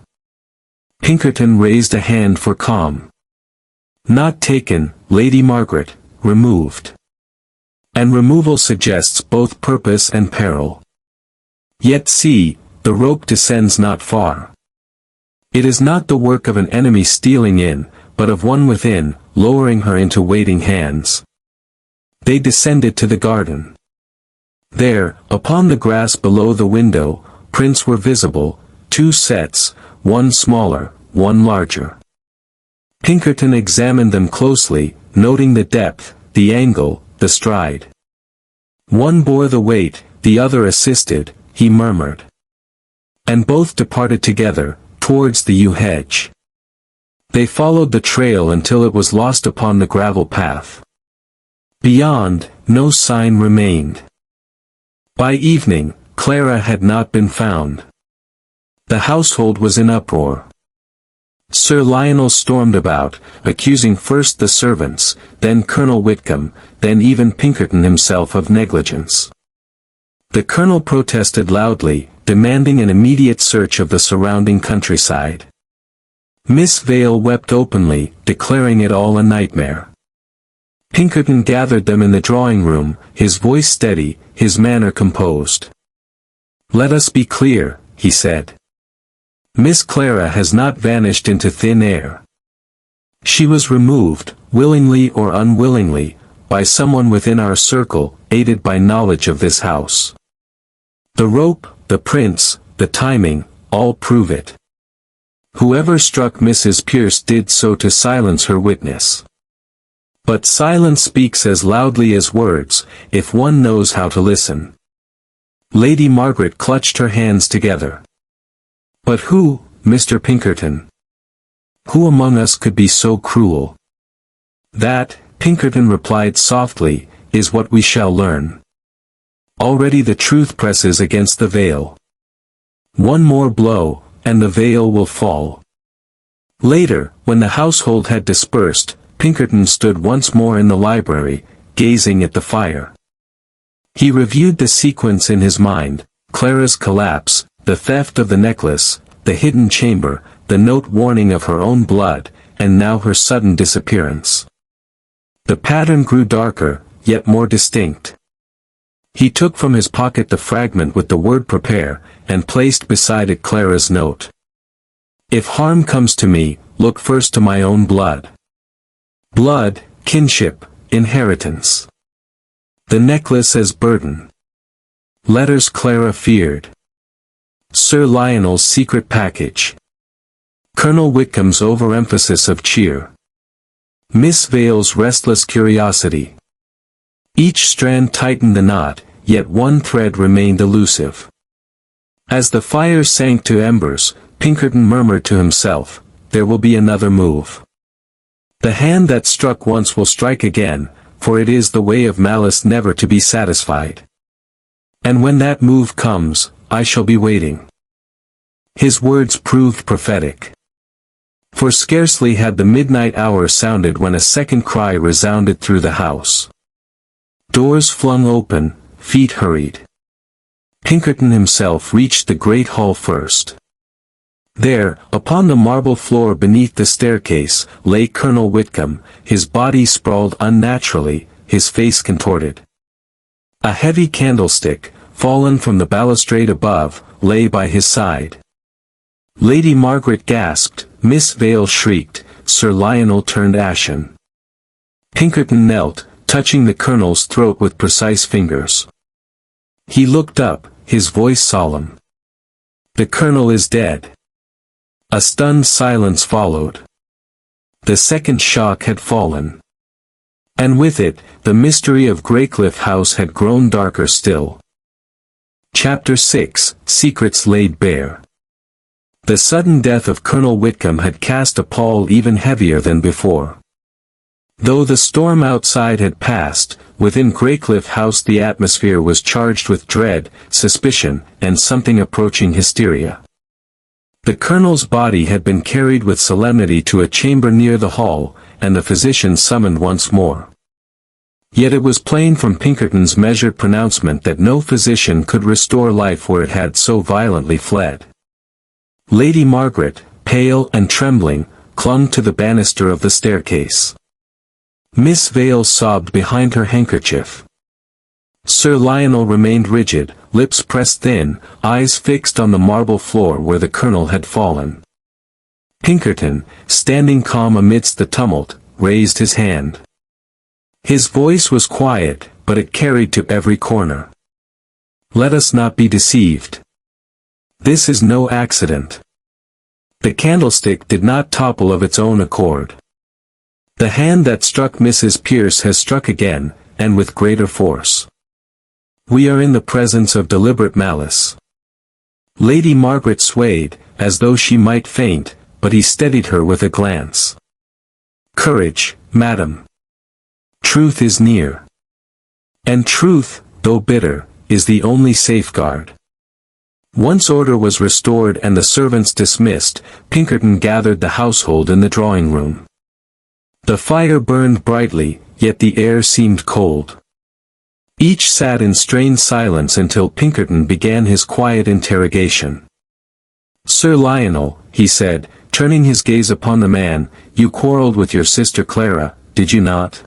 Pinkerton raised a hand for calm. Not taken, Lady Margaret, removed. And removal suggests both purpose and peril. Yet see, the rope descends not far. It is not the work of an enemy stealing in, but of one within, lowering her into waiting hands. They descended to the garden. There, upon the grass below the window, prints were visible, 2 sets, one smaller, one larger. Pinkerton examined them closely, noting the depth, the angle, the stride. One bore the weight, the other assisted, he murmured. And both departed together, towards the yew hedge. They followed the trail until it was lost upon the gravel path. Beyond, no sign remained. By evening, Clara had not been found. The household was in uproar. Sir Lionel stormed about, accusing first the servants, then Colonel Whitcombe, then even Pinkerton himself of negligence. The colonel protested loudly, demanding an immediate search of the surrounding countryside. Miss Vale wept openly, declaring it all a nightmare. Pinkerton gathered them in the drawing-room, his voice steady, his manner composed. "Let us be clear," he said. "Miss Clara has not vanished into thin air. She was removed, willingly or unwillingly, by someone within our circle, aided by knowledge of this house. The rope, the prints, the timing, all prove it. Whoever struck Mrs. Pierce did so to silence her witness. But silence speaks as loudly as words, if one knows how to listen." Lady Margaret clutched her hands together. "But who, Mr. Pinkerton? Who among us could be so cruel?" "That," Pinkerton replied softly, "is what we shall learn. Already the truth presses against the veil. One more blow, and the veil will fall. Later, when the household had dispersed, Pinkerton stood once more in the library, gazing at the fire. He reviewed the sequence in his mind: Clara's collapse, the theft of the necklace, the hidden chamber, the note warning of her own blood, and now her sudden disappearance. The pattern grew darker, yet more distinct. He took from his pocket the fragment with the word prepare, and placed beside it Clara's note. If harm comes to me, look first to my own blood. Blood, kinship, inheritance. The necklace as burden. Letters Clara feared. Sir Lionel's secret package. Colonel Whitcomb's overemphasis of cheer. Miss Vale's restless curiosity. Each strand tightened the knot, yet one thread remained elusive. As the fire sank to embers, Pinkerton murmured to himself, "There will be another move. The hand that struck once will strike again, for it is the way of malice never to be satisfied. And when that move comes, I shall be waiting." His words proved prophetic. For scarcely had the midnight hour sounded when a second cry resounded through the house. Doors flung open, feet hurried. Pinkerton himself reached the great hall first. There, upon the marble floor beneath the staircase, lay Colonel Whitcombe, his body sprawled unnaturally, his face contorted. A heavy candlestick, fallen from the balustrade above, lay by his side. Lady Margaret gasped, Miss Vale shrieked, Sir Lionel turned ashen. Pinkerton knelt, touching the colonel's throat with precise fingers. He looked up, his voice solemn. "The colonel is dead." A stunned silence followed. The second shock had fallen. And with it, the mystery of Greycliff House had grown darker still. Chapter 6, Secrets Laid Bare. The sudden death of Colonel Whitcombe had cast a pall even heavier than before. Though the storm outside had passed, within Greycliff House the atmosphere was charged with dread, suspicion, and something approaching hysteria. The colonel's body had been carried with solemnity to a chamber near the hall, and the physician summoned once more. Yet it was plain from Pinkerton's measured pronouncement that no physician could restore life where it had so violently fled. Lady Margaret, pale and trembling, clung to the banister of the staircase. Miss Vale sobbed behind her handkerchief. Sir Lionel remained rigid, lips pressed thin, eyes fixed on the marble floor where the colonel had fallen. Pinkerton, standing calm amidst the tumult, raised his hand. His voice was quiet, but it carried to every corner. "Let us not be deceived. This is no accident. The candlestick did not topple of its own accord. The hand that struck Mrs. Pierce has struck again, and with greater force. We are in the presence of deliberate malice." Lady Margaret swayed, as though she might faint, but he steadied her with a glance. "Courage, madam. Truth is near. And truth, though bitter, is the only safeguard." Once order was restored and the servants dismissed, Pinkerton gathered the household in the drawing room. The fire burned brightly, yet the air seemed cold. Each sat in strained silence until Pinkerton began his quiet interrogation. "Sir Lionel," he said, turning his gaze upon the man, "you quarrelled with your sister Clara, did you not?"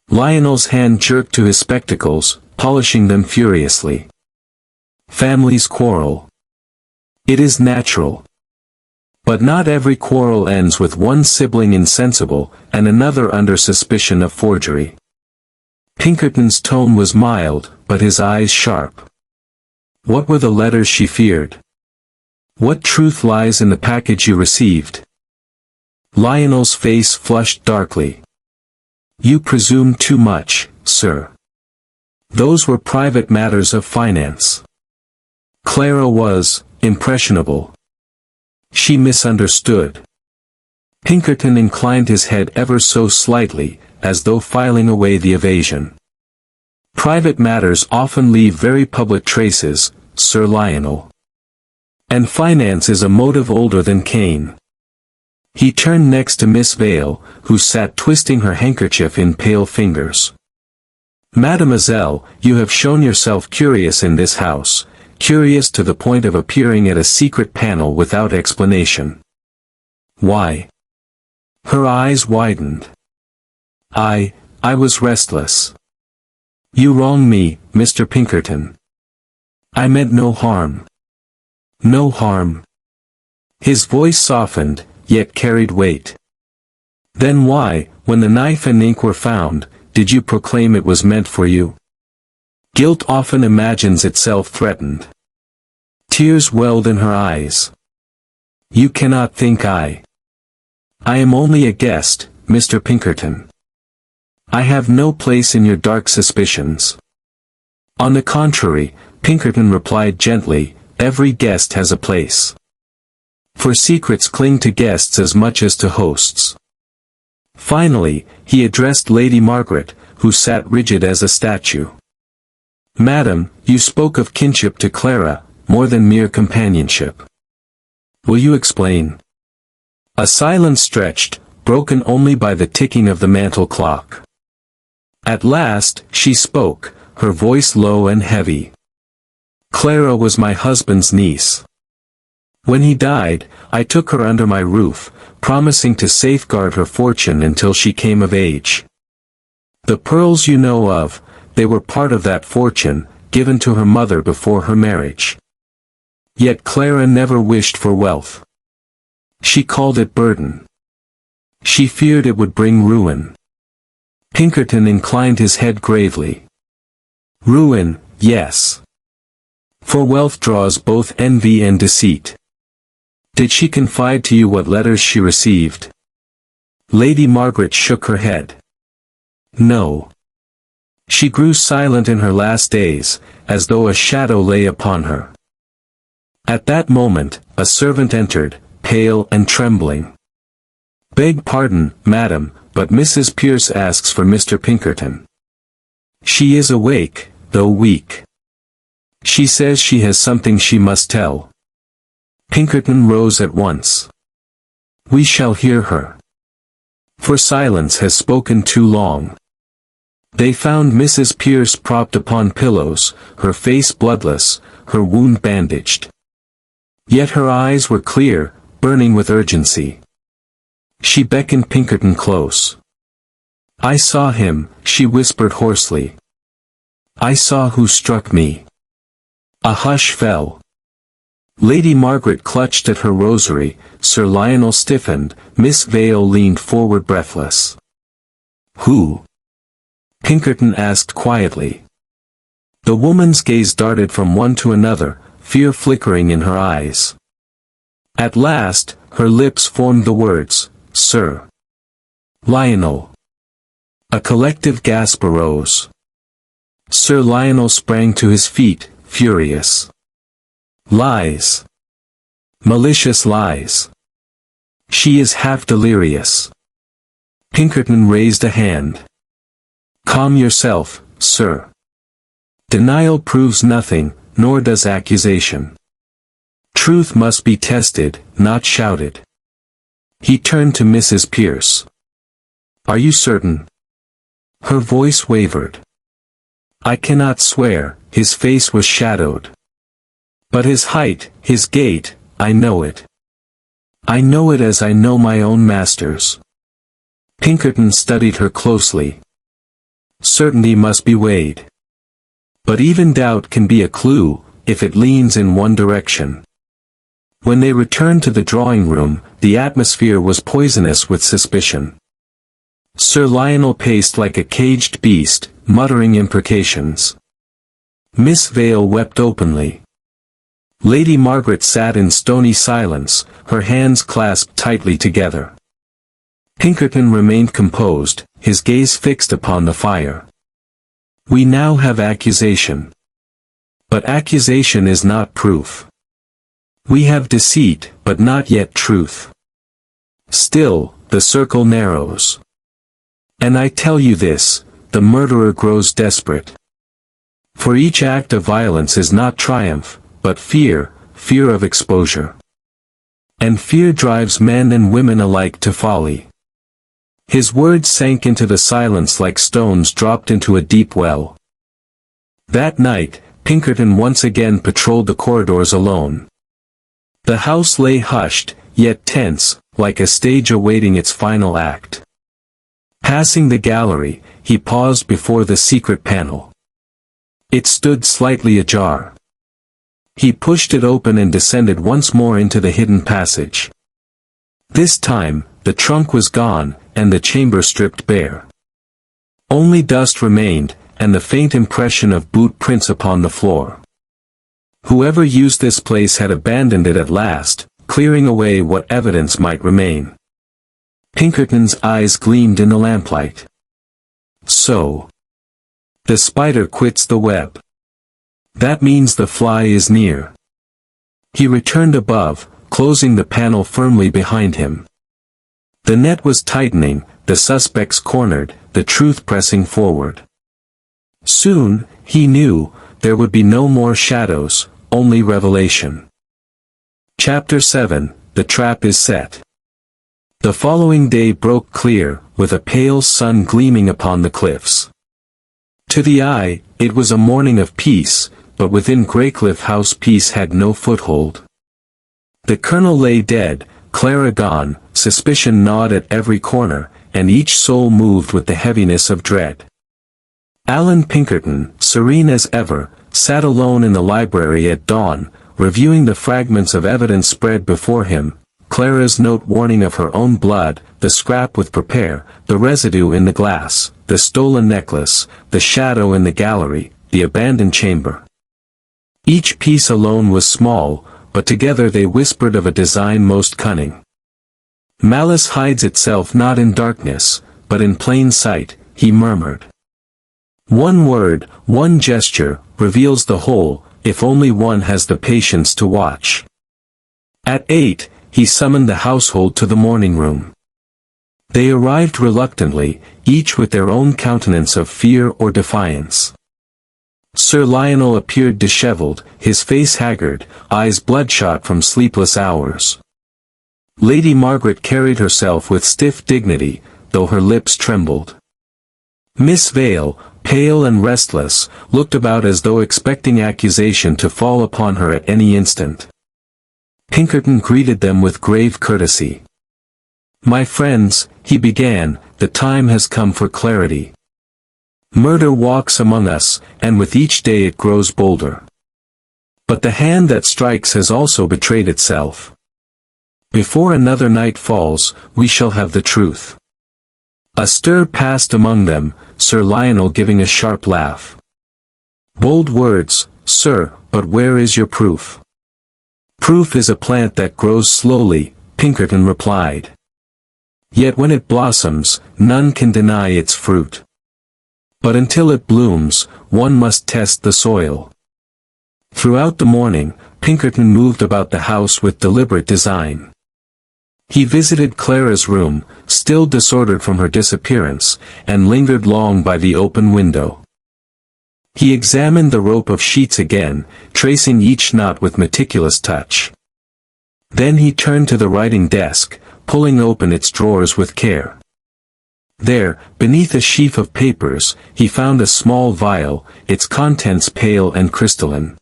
Lionel's hand jerked to his spectacles, polishing them furiously. "Families quarrel. It is natural. But not every quarrel ends with one sibling insensible, and another under suspicion of forgery." Pinkerton's tone was mild, but his eyes sharp. "What were the letters she feared? What truth lies in the package you received?" Lionel's face flushed darkly. "You presume too much, sir. Those were private matters of finance. Clara was impressionable. She misunderstood." Pinkerton inclined his head ever so slightly, as though filing away the evasion. "Private matters often leave very public traces, Sir Lionel. And finance is a motive older than Cain. He turned next to Miss Vale, who sat twisting her handkerchief in pale fingers. Mademoiselle, you have shown yourself curious in this house, curious to the point of appearing at a secret panel without explanation. Why? Her eyes widened. I was restless. You wrong me, Mr. Pinkerton. I meant no harm. No harm. His voice softened, yet carried weight. Then why, when the knife and ink were found, did you proclaim it was meant for you? Guilt often imagines itself threatened. Tears welled in her eyes. You cannot think I am only a guest, Mr. Pinkerton. I have no place in your dark suspicions. On the contrary, Pinkerton replied gently, every guest has a place. For secrets cling to guests as much as to hosts. Finally, he addressed Lady Margaret, who sat rigid as a statue. Madam, you spoke of kinship to Clara, more than mere companionship. Will you explain? A silence stretched, broken only by the ticking of the mantel clock. At last, she spoke, her voice low and heavy. Clara was my husband's niece. When he died, I took her under my roof, promising to safeguard her fortune until she came of age. The pearls you know of, they were part of that fortune, given to her mother before her marriage. Yet Clara never wished for wealth. She called it burden. She feared it would bring ruin. Pinkerton inclined his head gravely. Ruin, yes. For wealth draws both envy and deceit. Did she confide to you what letters she received? Lady Margaret shook her head. No. She grew silent in her last days, as though a shadow lay upon her. At that moment, a servant entered, pale and trembling. Beg pardon, madam, but Mrs. Pierce asks for Mr. Pinkerton. She is awake, though weak. She says she has something she must tell. Pinkerton rose at once. We shall hear her. For silence has spoken too long. They found Mrs. Pierce propped upon pillows, her face bloodless, her wound bandaged. Yet her eyes were clear, burning with urgency. She beckoned Pinkerton close. I saw him, she whispered hoarsely. I saw who struck me. A hush fell. Lady Margaret clutched at her rosary, Sir Lionel stiffened, Miss Vale leaned forward breathless. Who? Pinkerton asked quietly. The woman's gaze darted from one to another, fear flickering in her eyes. At last, her lips formed the words, Sir Lionel. A collective gasp arose. Sir Lionel sprang to his feet, furious. Lies. Malicious lies. She is half delirious. Pinkerton raised a hand. Calm yourself, sir. Denial proves nothing, nor does accusation. Truth must be tested, not shouted. He turned to Mrs. Pierce. Are you certain? Her voice wavered. I cannot swear, his face was shadowed. But his height, his gait, I know it. I know it as I know my own master's. Pinkerton studied her closely. Certainty must be weighed. But even doubt can be a clue, if it leans in one direction. When they returned to the drawing room, the atmosphere was poisonous with suspicion. Sir Lionel paced like a caged beast, muttering imprecations. Miss Vale wept openly. Lady Margaret sat in stony silence, her hands clasped tightly together. Pinkerton remained composed, his gaze fixed upon the fire. We now have accusation. But accusation is not proof. We have deceit, but not yet truth. Still, the circle narrows. And I tell you this, the murderer grows desperate. For each act of violence is not triumph, but fear, fear of exposure. And fear drives men and women alike to folly. His words sank into the silence like stones dropped into a deep well. That night, Pinkerton once again patrolled the corridors alone. The house lay hushed, yet tense, like a stage awaiting its final act. Passing the gallery, he paused before the secret panel. It stood slightly ajar. He pushed it open and descended once more into the hidden passage. This time, the trunk was gone, and the chamber stripped bare. Only dust remained, and the faint impression of boot prints upon the floor. Whoever used this place had abandoned it at last, clearing away what evidence might remain. Pinkerton's eyes gleamed in the lamplight. So. The spider quits the web. That means the fly is near. He returned above, closing the panel firmly behind him. The net was tightening, the suspects cornered, the truth pressing forward. Soon, he knew, there would be no more shadows, only revelation. Chapter 7, The Trap is Set. The following day broke clear, with a pale sun gleaming upon the cliffs. To the eye, it was a morning of peace, but within Greycliff House peace had no foothold. The colonel lay dead, Clara gone, suspicion gnawed at every corner, and each soul moved with the heaviness of dread. Allan Pinkerton, serene as ever, sat alone in the library at dawn, reviewing the fragments of evidence spread before him, Clara's note warning of her own blood, the scrap with prepare, the residue in the glass, the stolen necklace, the shadow in the gallery, the abandoned chamber. Each piece alone was small, but together they whispered of a design most cunning. Malice hides itself not in darkness, but in plain sight, he murmured. One word, one gesture, reveals the whole, if only one has the patience to watch. At 8, he summoned the household to the morning room. They arrived reluctantly, each with their own countenance of fear or defiance. Sir Lionel appeared disheveled, his face haggard, eyes bloodshot from sleepless hours. Lady Margaret carried herself with stiff dignity, though her lips trembled. Miss Vale, pale and restless, looked about as though expecting accusation to fall upon her at any instant. Pinkerton greeted them with grave courtesy. "My friends," he began, "the time has come for clarity. Murder walks among us, and with each day it grows bolder. But the hand that strikes has also betrayed itself. Before another night falls, we shall have the truth." A stir passed among them, Sir Lionel giving a sharp laugh. "Bold words, sir, but where is your proof?" "Proof is a plant that grows slowly," Pinkerton replied. "Yet when it blossoms, none can deny its fruit. But until it blooms, one must test the soil." Throughout the morning, Pinkerton moved about the house with deliberate design. He visited Clara's room, still disordered from her disappearance, and lingered long by the open window. He examined the rope of sheets again, tracing each knot with meticulous touch. Then he turned to the writing desk, pulling open its drawers with care. There, beneath a sheaf of papers, he found a small vial, its contents pale and crystalline.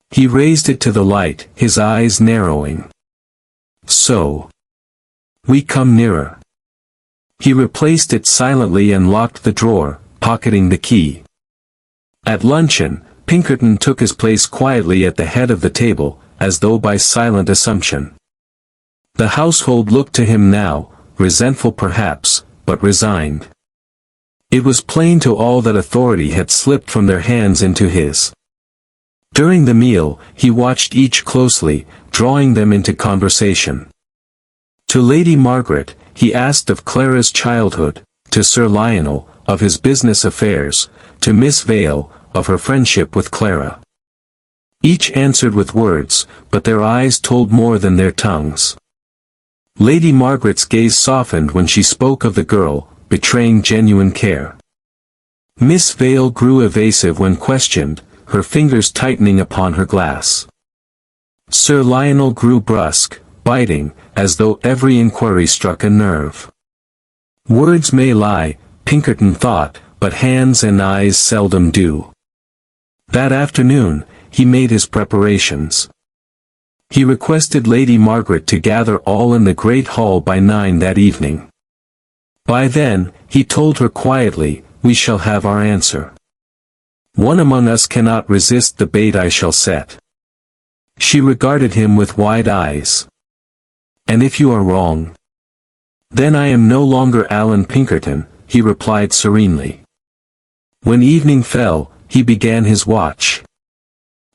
He raised it to the light, his eyes narrowing. "So. We come nearer." He replaced it silently and locked the drawer, pocketing the key. At luncheon, Pinkerton took his place quietly at the head of the table, as though by silent assumption. The household looked to him now, resentful perhaps, but resigned. It was plain to all that authority had slipped from their hands into his. During the meal, he watched each closely, drawing them into conversation. To Lady Margaret, he asked of Clara's childhood, to Sir Lionel, of his business affairs, to Miss Vale, of her friendship with Clara. Each answered with words, but their eyes told more than their tongues. Lady Margaret's gaze softened when she spoke of the girl, betraying genuine care. Miss Vale grew evasive when questioned, her fingers tightening upon her glass. Sir Lionel grew brusque, biting, as though every inquiry struck a nerve. Words may lie, Pinkerton thought, but hands and eyes seldom do. That afternoon, he made his preparations. He requested Lady Margaret to gather all in the great hall by 9 that evening. By then, he told her quietly, we shall have our answer. One among us cannot resist the bait I shall set. She regarded him with wide eyes. And if you are wrong? Then I am no longer Allan Pinkerton, he replied serenely. When evening fell, he began his watch.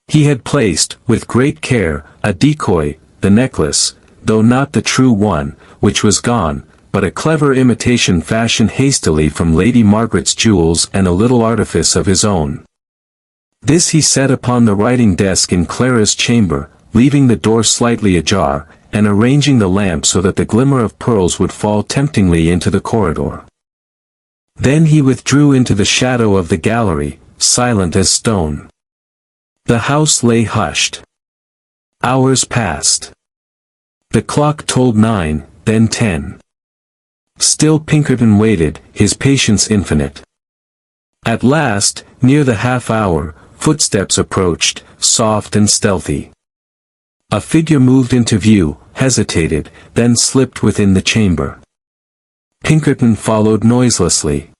He had placed, with great care, a decoy, the necklace, though not the true one, which was gone, but a clever imitation fashioned hastily from Lady Margaret's jewels and a little artifice of his own. This he set upon the writing desk in Clara's chamber, leaving the door slightly ajar, and arranging the lamp so that the glimmer of pearls would fall temptingly into the corridor. Then he withdrew into the shadow of the gallery, silent as stone. The house lay hushed. Hours passed. The clock told 9, then 10. Still Pinkerton waited, his patience infinite. At last, near the half-hour, footsteps approached, soft and stealthy. A figure moved into view, hesitated, then slipped within the chamber. Pinkerton followed noiselessly.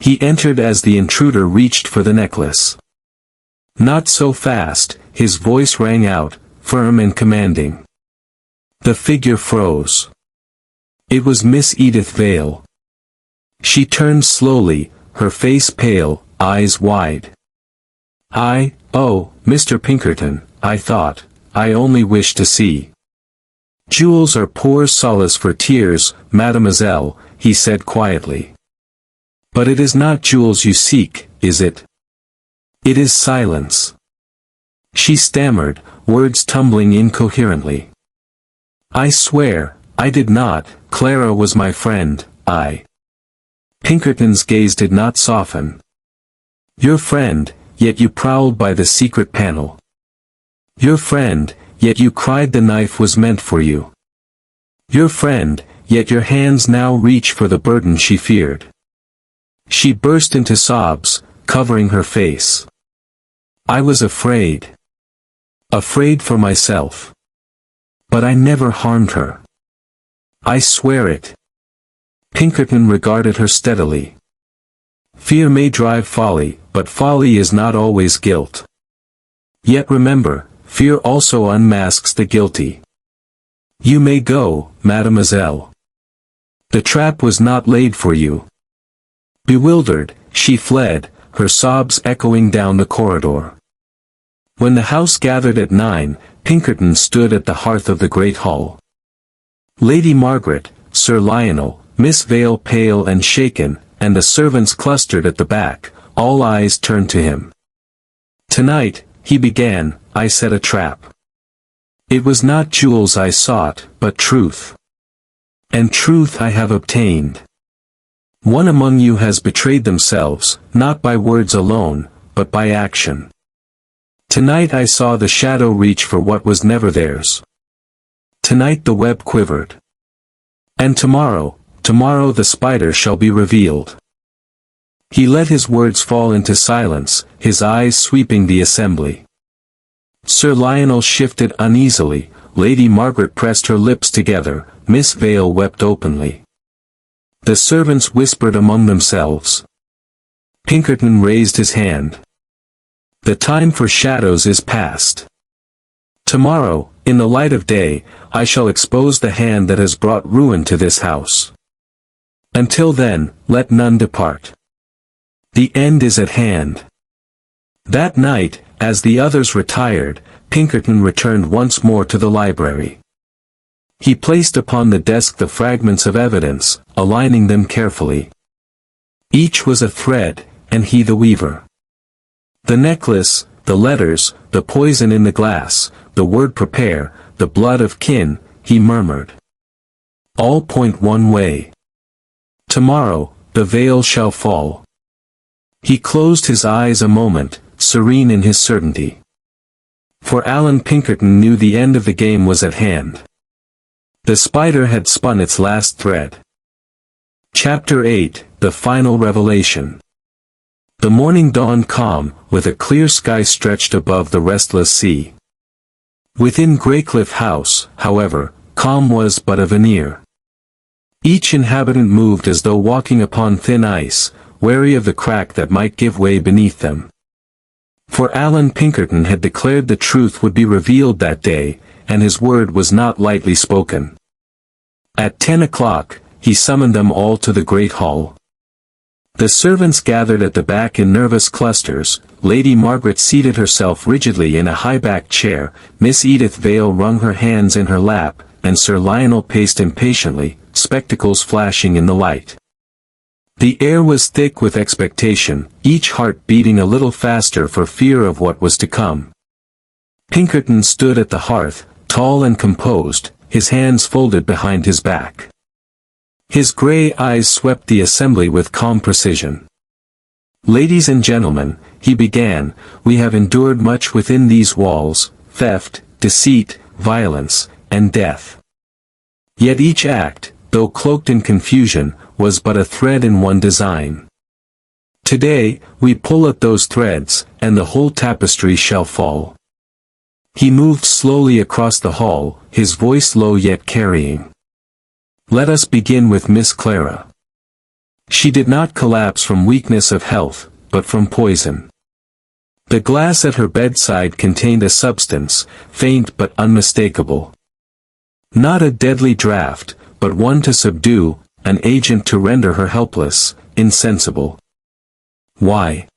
He entered as the intruder reached for the necklace. Not so fast, his voice rang out, firm and commanding. The figure froze. It was Miss Edith Vale. She turned slowly, her face pale, eyes wide. Oh, Mr. Pinkerton, I thought, I only wish to see. Jewels are poor solace for tears, mademoiselle, he said quietly. But it is not jewels you seek, is it? It is silence. She stammered, words tumbling incoherently. I swear, I did not, Clara was my friend, I. Pinkerton's gaze did not soften. Your friend, yet you prowled by the secret panel. Your friend, yet you cried the knife was meant for you. Your friend, yet your hands now reach for the burden she feared. She burst into sobs, covering her face. I was afraid. Afraid for myself. But I never harmed her. I swear it. Pinkerton regarded her steadily. Fear may drive folly, but folly is not always guilt. Yet remember, fear also unmasks the guilty. You may go, mademoiselle. The trap was not laid for you. Bewildered, she fled, her sobs echoing down the corridor. When the house gathered at 9, Pinkerton stood at the hearth of the great hall. Lady Margaret, Sir Lionel, Miss Vale pale and shaken, and the servants clustered at the back, all eyes turned to him. Tonight, he began, I set a trap. It was not jewels I sought, but truth. And truth I have obtained. One among you has betrayed themselves, not by words alone, but by action. Tonight I saw the shadow reach for what was never theirs. Tonight the web quivered. And tomorrow the spider shall be revealed. He let his words fall into silence, his eyes sweeping the assembly. Sir Lionel shifted uneasily, Lady Margaret pressed her lips together, Miss Vale wept openly. The servants whispered among themselves. Pinkerton raised his hand. The time for shadows is past. Tomorrow, in the light of day, I shall expose the hand that has brought ruin to this house. Until then, let none depart. The end is at hand. That night, as the others retired, Pinkerton returned once more to the library. He placed upon the desk the fragments of evidence, aligning them carefully. Each was a thread, and he the weaver. The necklace, the letters, the poison in the glass, the word prepare, the blood of kin, he murmured. All point one way. Tomorrow, the veil shall fall. He closed his eyes a moment, serene in his certainty. For Allan Pinkerton knew the end of the game was at hand. The spider had spun its last thread. Chapter 8, The Final Revelation. The morning dawned calm, with a clear sky stretched above the restless sea. Within Greycliff House, however, calm was but a veneer. Each inhabitant moved as though walking upon thin ice, wary of the crack that might give way beneath them. For Allan Pinkerton had declared the truth would be revealed that day, and his word was not lightly spoken. At 10 o'clock, he summoned them all to the great hall. The servants gathered at the back in nervous clusters. Lady Margaret seated herself rigidly in a high-backed chair, Miss Edith Vale wrung her hands in her lap, and Sir Lionel paced impatiently, spectacles flashing in the light. The air was thick with expectation, each heart beating a little faster for fear of what was to come. Pinkerton stood at the hearth, tall and composed, his hands folded behind his back. His grey eyes swept the assembly with calm precision. "Ladies and gentlemen," he began, "we have endured much within these walls, theft, deceit, violence, and death. Yet each act, though cloaked in confusion, was but a thread in one design. Today, we pull at those threads, and the whole tapestry shall fall." He moved slowly across the hall, his voice low yet carrying. "Let us begin with Miss Clara. She did not collapse from weakness of health, but from poison. The glass at her bedside contained a substance, faint but unmistakable. Not a deadly draught, but one to subdue, an agent to render her helpless, insensible. Why?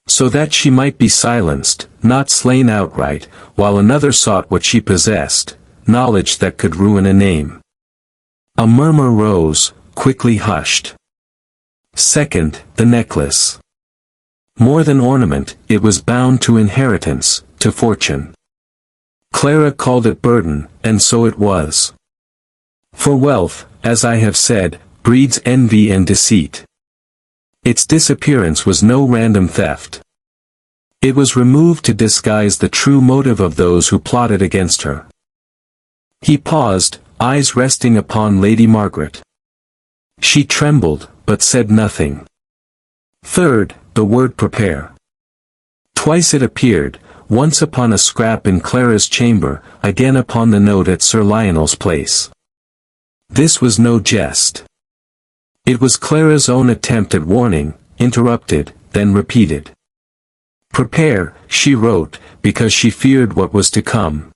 So that she might be silenced, not slain outright, while another sought what she possessed, knowledge that could ruin a name." A murmur rose, quickly hushed. "Second, the necklace. More than ornament, it was bound to inheritance, to fortune. Clara called it burden, and so it was. For wealth, as I have said, breeds envy and deceit. Its disappearance was no random theft. It was removed to disguise the true motive of those who plotted against her." He paused, eyes resting upon Lady Margaret. She trembled, but said nothing. "Third, the word prepare. Twice it appeared, once upon a scrap in Clara's chamber, again upon the note at Sir Lionel's place. This was no jest. It was Clara's own attempt at warning, interrupted, then repeated. Prepare, she wrote, because she feared what was to come."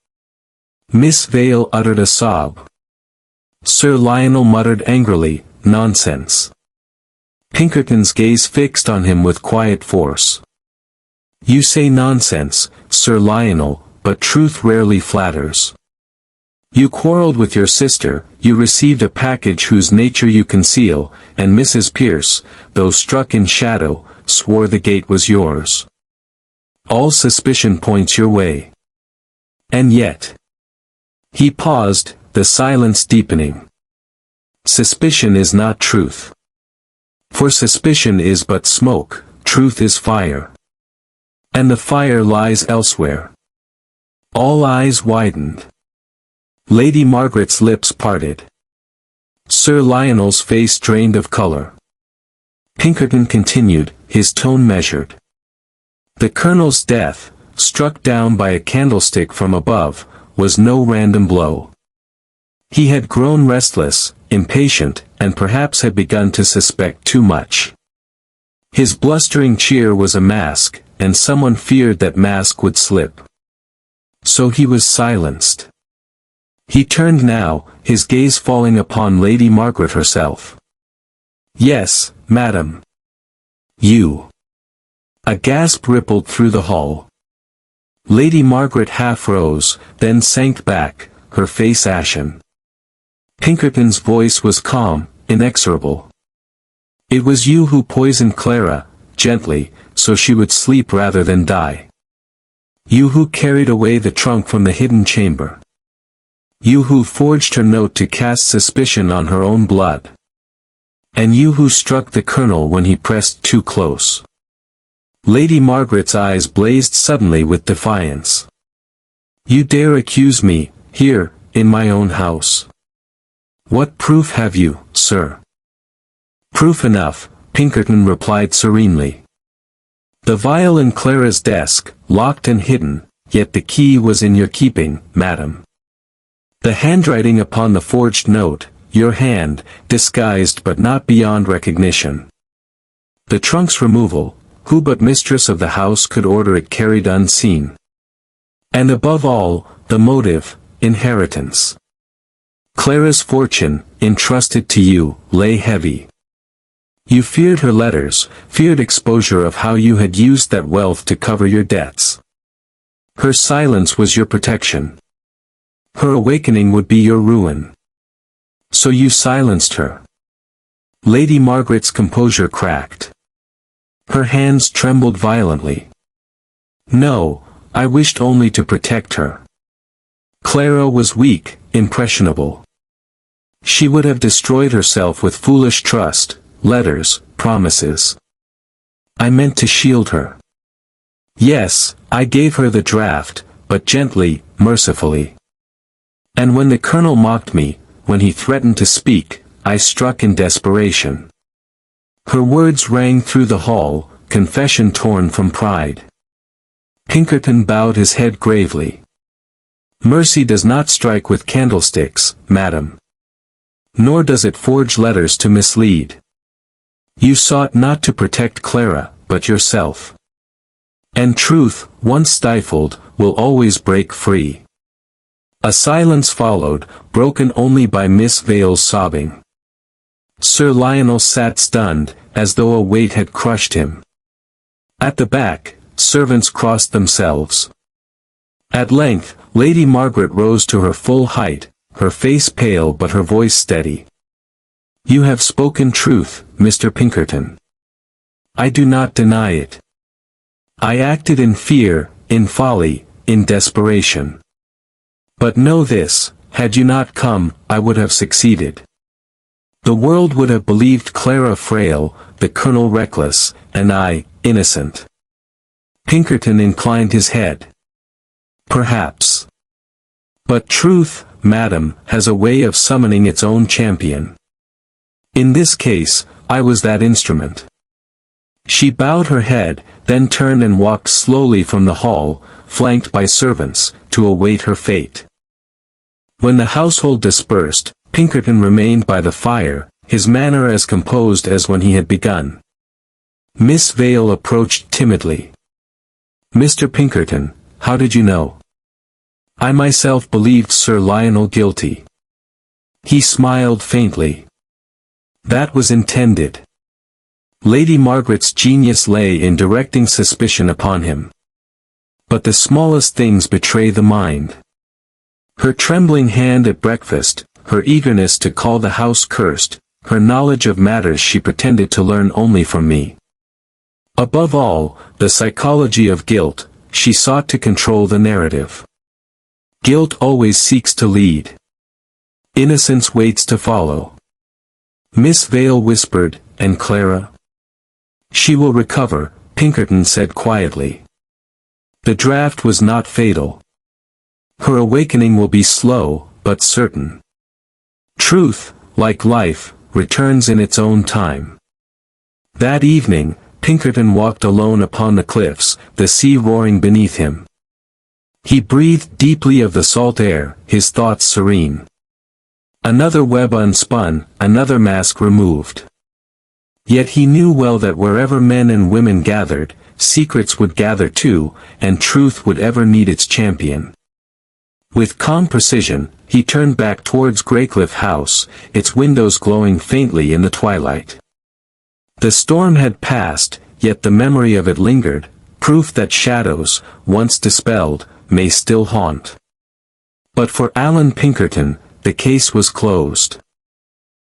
Miss Vale uttered a sob. Sir Lionel muttered angrily, "Nonsense." Pinkerton's gaze fixed on him with quiet force. "You say nonsense, Sir Lionel, but truth rarely flatters. You quarrelled with your sister, you received a package whose nature you conceal, and Mrs. Pierce, though struck in shadow, swore the gate was yours. All suspicion points your way. And yet—" He paused, the silence deepening. "Suspicion is not truth. For suspicion is but smoke, truth is fire. And the fire lies elsewhere." All eyes widened. Lady Margaret's lips parted. Sir Lionel's face drained of color. Pinkerton continued, his tone measured. "The Colonel's death, struck down by a candlestick from above, was no random blow. He had grown restless, impatient, and perhaps had begun to suspect too much. His blustering cheer was a mask, and someone feared that mask would slip. So he was silenced." He turned now, his gaze falling upon Lady Margaret herself. "Yes, madam. You." A gasp rippled through the hall. Lady Margaret half rose, then sank back, her face ashen. Pinkerton's voice was calm, inexorable. "It was you who poisoned Clara, gently, so she would sleep rather than die. You who carried away the trunk from the hidden chamber. You who forged her note to cast suspicion on her own blood. And you who struck the Colonel when he pressed too close." Lady Margaret's eyes blazed suddenly with defiance. You dare accuse me, here, in my own house? What proof have you, sir? Proof enough, Pinkerton replied serenely. The vial in Clara's desk, locked and hidden, yet the key was in your keeping, madam. The handwriting upon the forged note, your hand, disguised but not beyond recognition. The trunk's removal, who but mistress of the house could order it carried unseen? And above all, the motive, inheritance. Clara's fortune, entrusted to you, lay heavy. You feared her letters, feared exposure of how you had used that wealth to cover your debts. Her silence was your protection. Her awakening would be your ruin. So you silenced her. Lady Margaret's composure cracked. Her hands trembled violently. No, I wished only to protect her. Clara was weak, impressionable. She would have destroyed herself with foolish trust, letters, promises. I meant to shield her. Yes, I gave her the draft, but gently, mercifully. And when the colonel mocked me, when he threatened to speak, I struck in desperation. Her words rang through the hall, confession torn from pride. Pinkerton bowed his head gravely. Mercy does not strike with candlesticks, madam. Nor does it forge letters to mislead. You sought not to protect Clara, but yourself. And truth, once stifled, will always break free. A silence followed, broken only by Miss Vale's sobbing. Sir Lionel sat stunned, as though a weight had crushed him. At the back, servants crossed themselves. At length, Lady Margaret rose to her full height, her face pale but her voice steady. You have spoken truth, Mr. Pinkerton. I do not deny it. I acted in fear, in folly, in desperation. But know this, had you not come, I would have succeeded. The world would have believed Clara frail, the colonel reckless, and I, innocent. Pinkerton inclined his head. Perhaps. But truth, madam, has a way of summoning its own champion. In this case, I was that instrument. She bowed her head, then turned and walked slowly from the hall, flanked by servants, to await her fate. When the household dispersed, Pinkerton remained by the fire, his manner as composed as when he had begun. Miss Vale approached timidly. Mr. Pinkerton, how did you know? I myself believed Sir Lionel guilty. He smiled faintly. That was intended. Lady Margaret's genius lay in directing suspicion upon him. But the smallest things betray the mind. Her trembling hand at breakfast, her eagerness to call the house cursed, her knowledge of matters she pretended to learn only from me. Above all, the psychology of guilt, she sought to control the narrative. Guilt always seeks to lead. Innocence waits to follow. Miss Vale whispered, and Clara? She will recover, Pinkerton said quietly. The draft was not fatal. Her awakening will be slow, but certain. Truth, like life, returns in its own time. That evening, Pinkerton walked alone upon the cliffs, the sea roaring beneath him. He breathed deeply of the salt air, his thoughts serene. Another web unspun, another mask removed. Yet he knew well that wherever men and women gathered, secrets would gather too, and truth would ever need its champion. With calm precision, he turned back towards Greycliff House, its windows glowing faintly in the twilight. The storm had passed, yet the memory of it lingered, proof that shadows, once dispelled, may still haunt. But for Allan Pinkerton, the case was closed.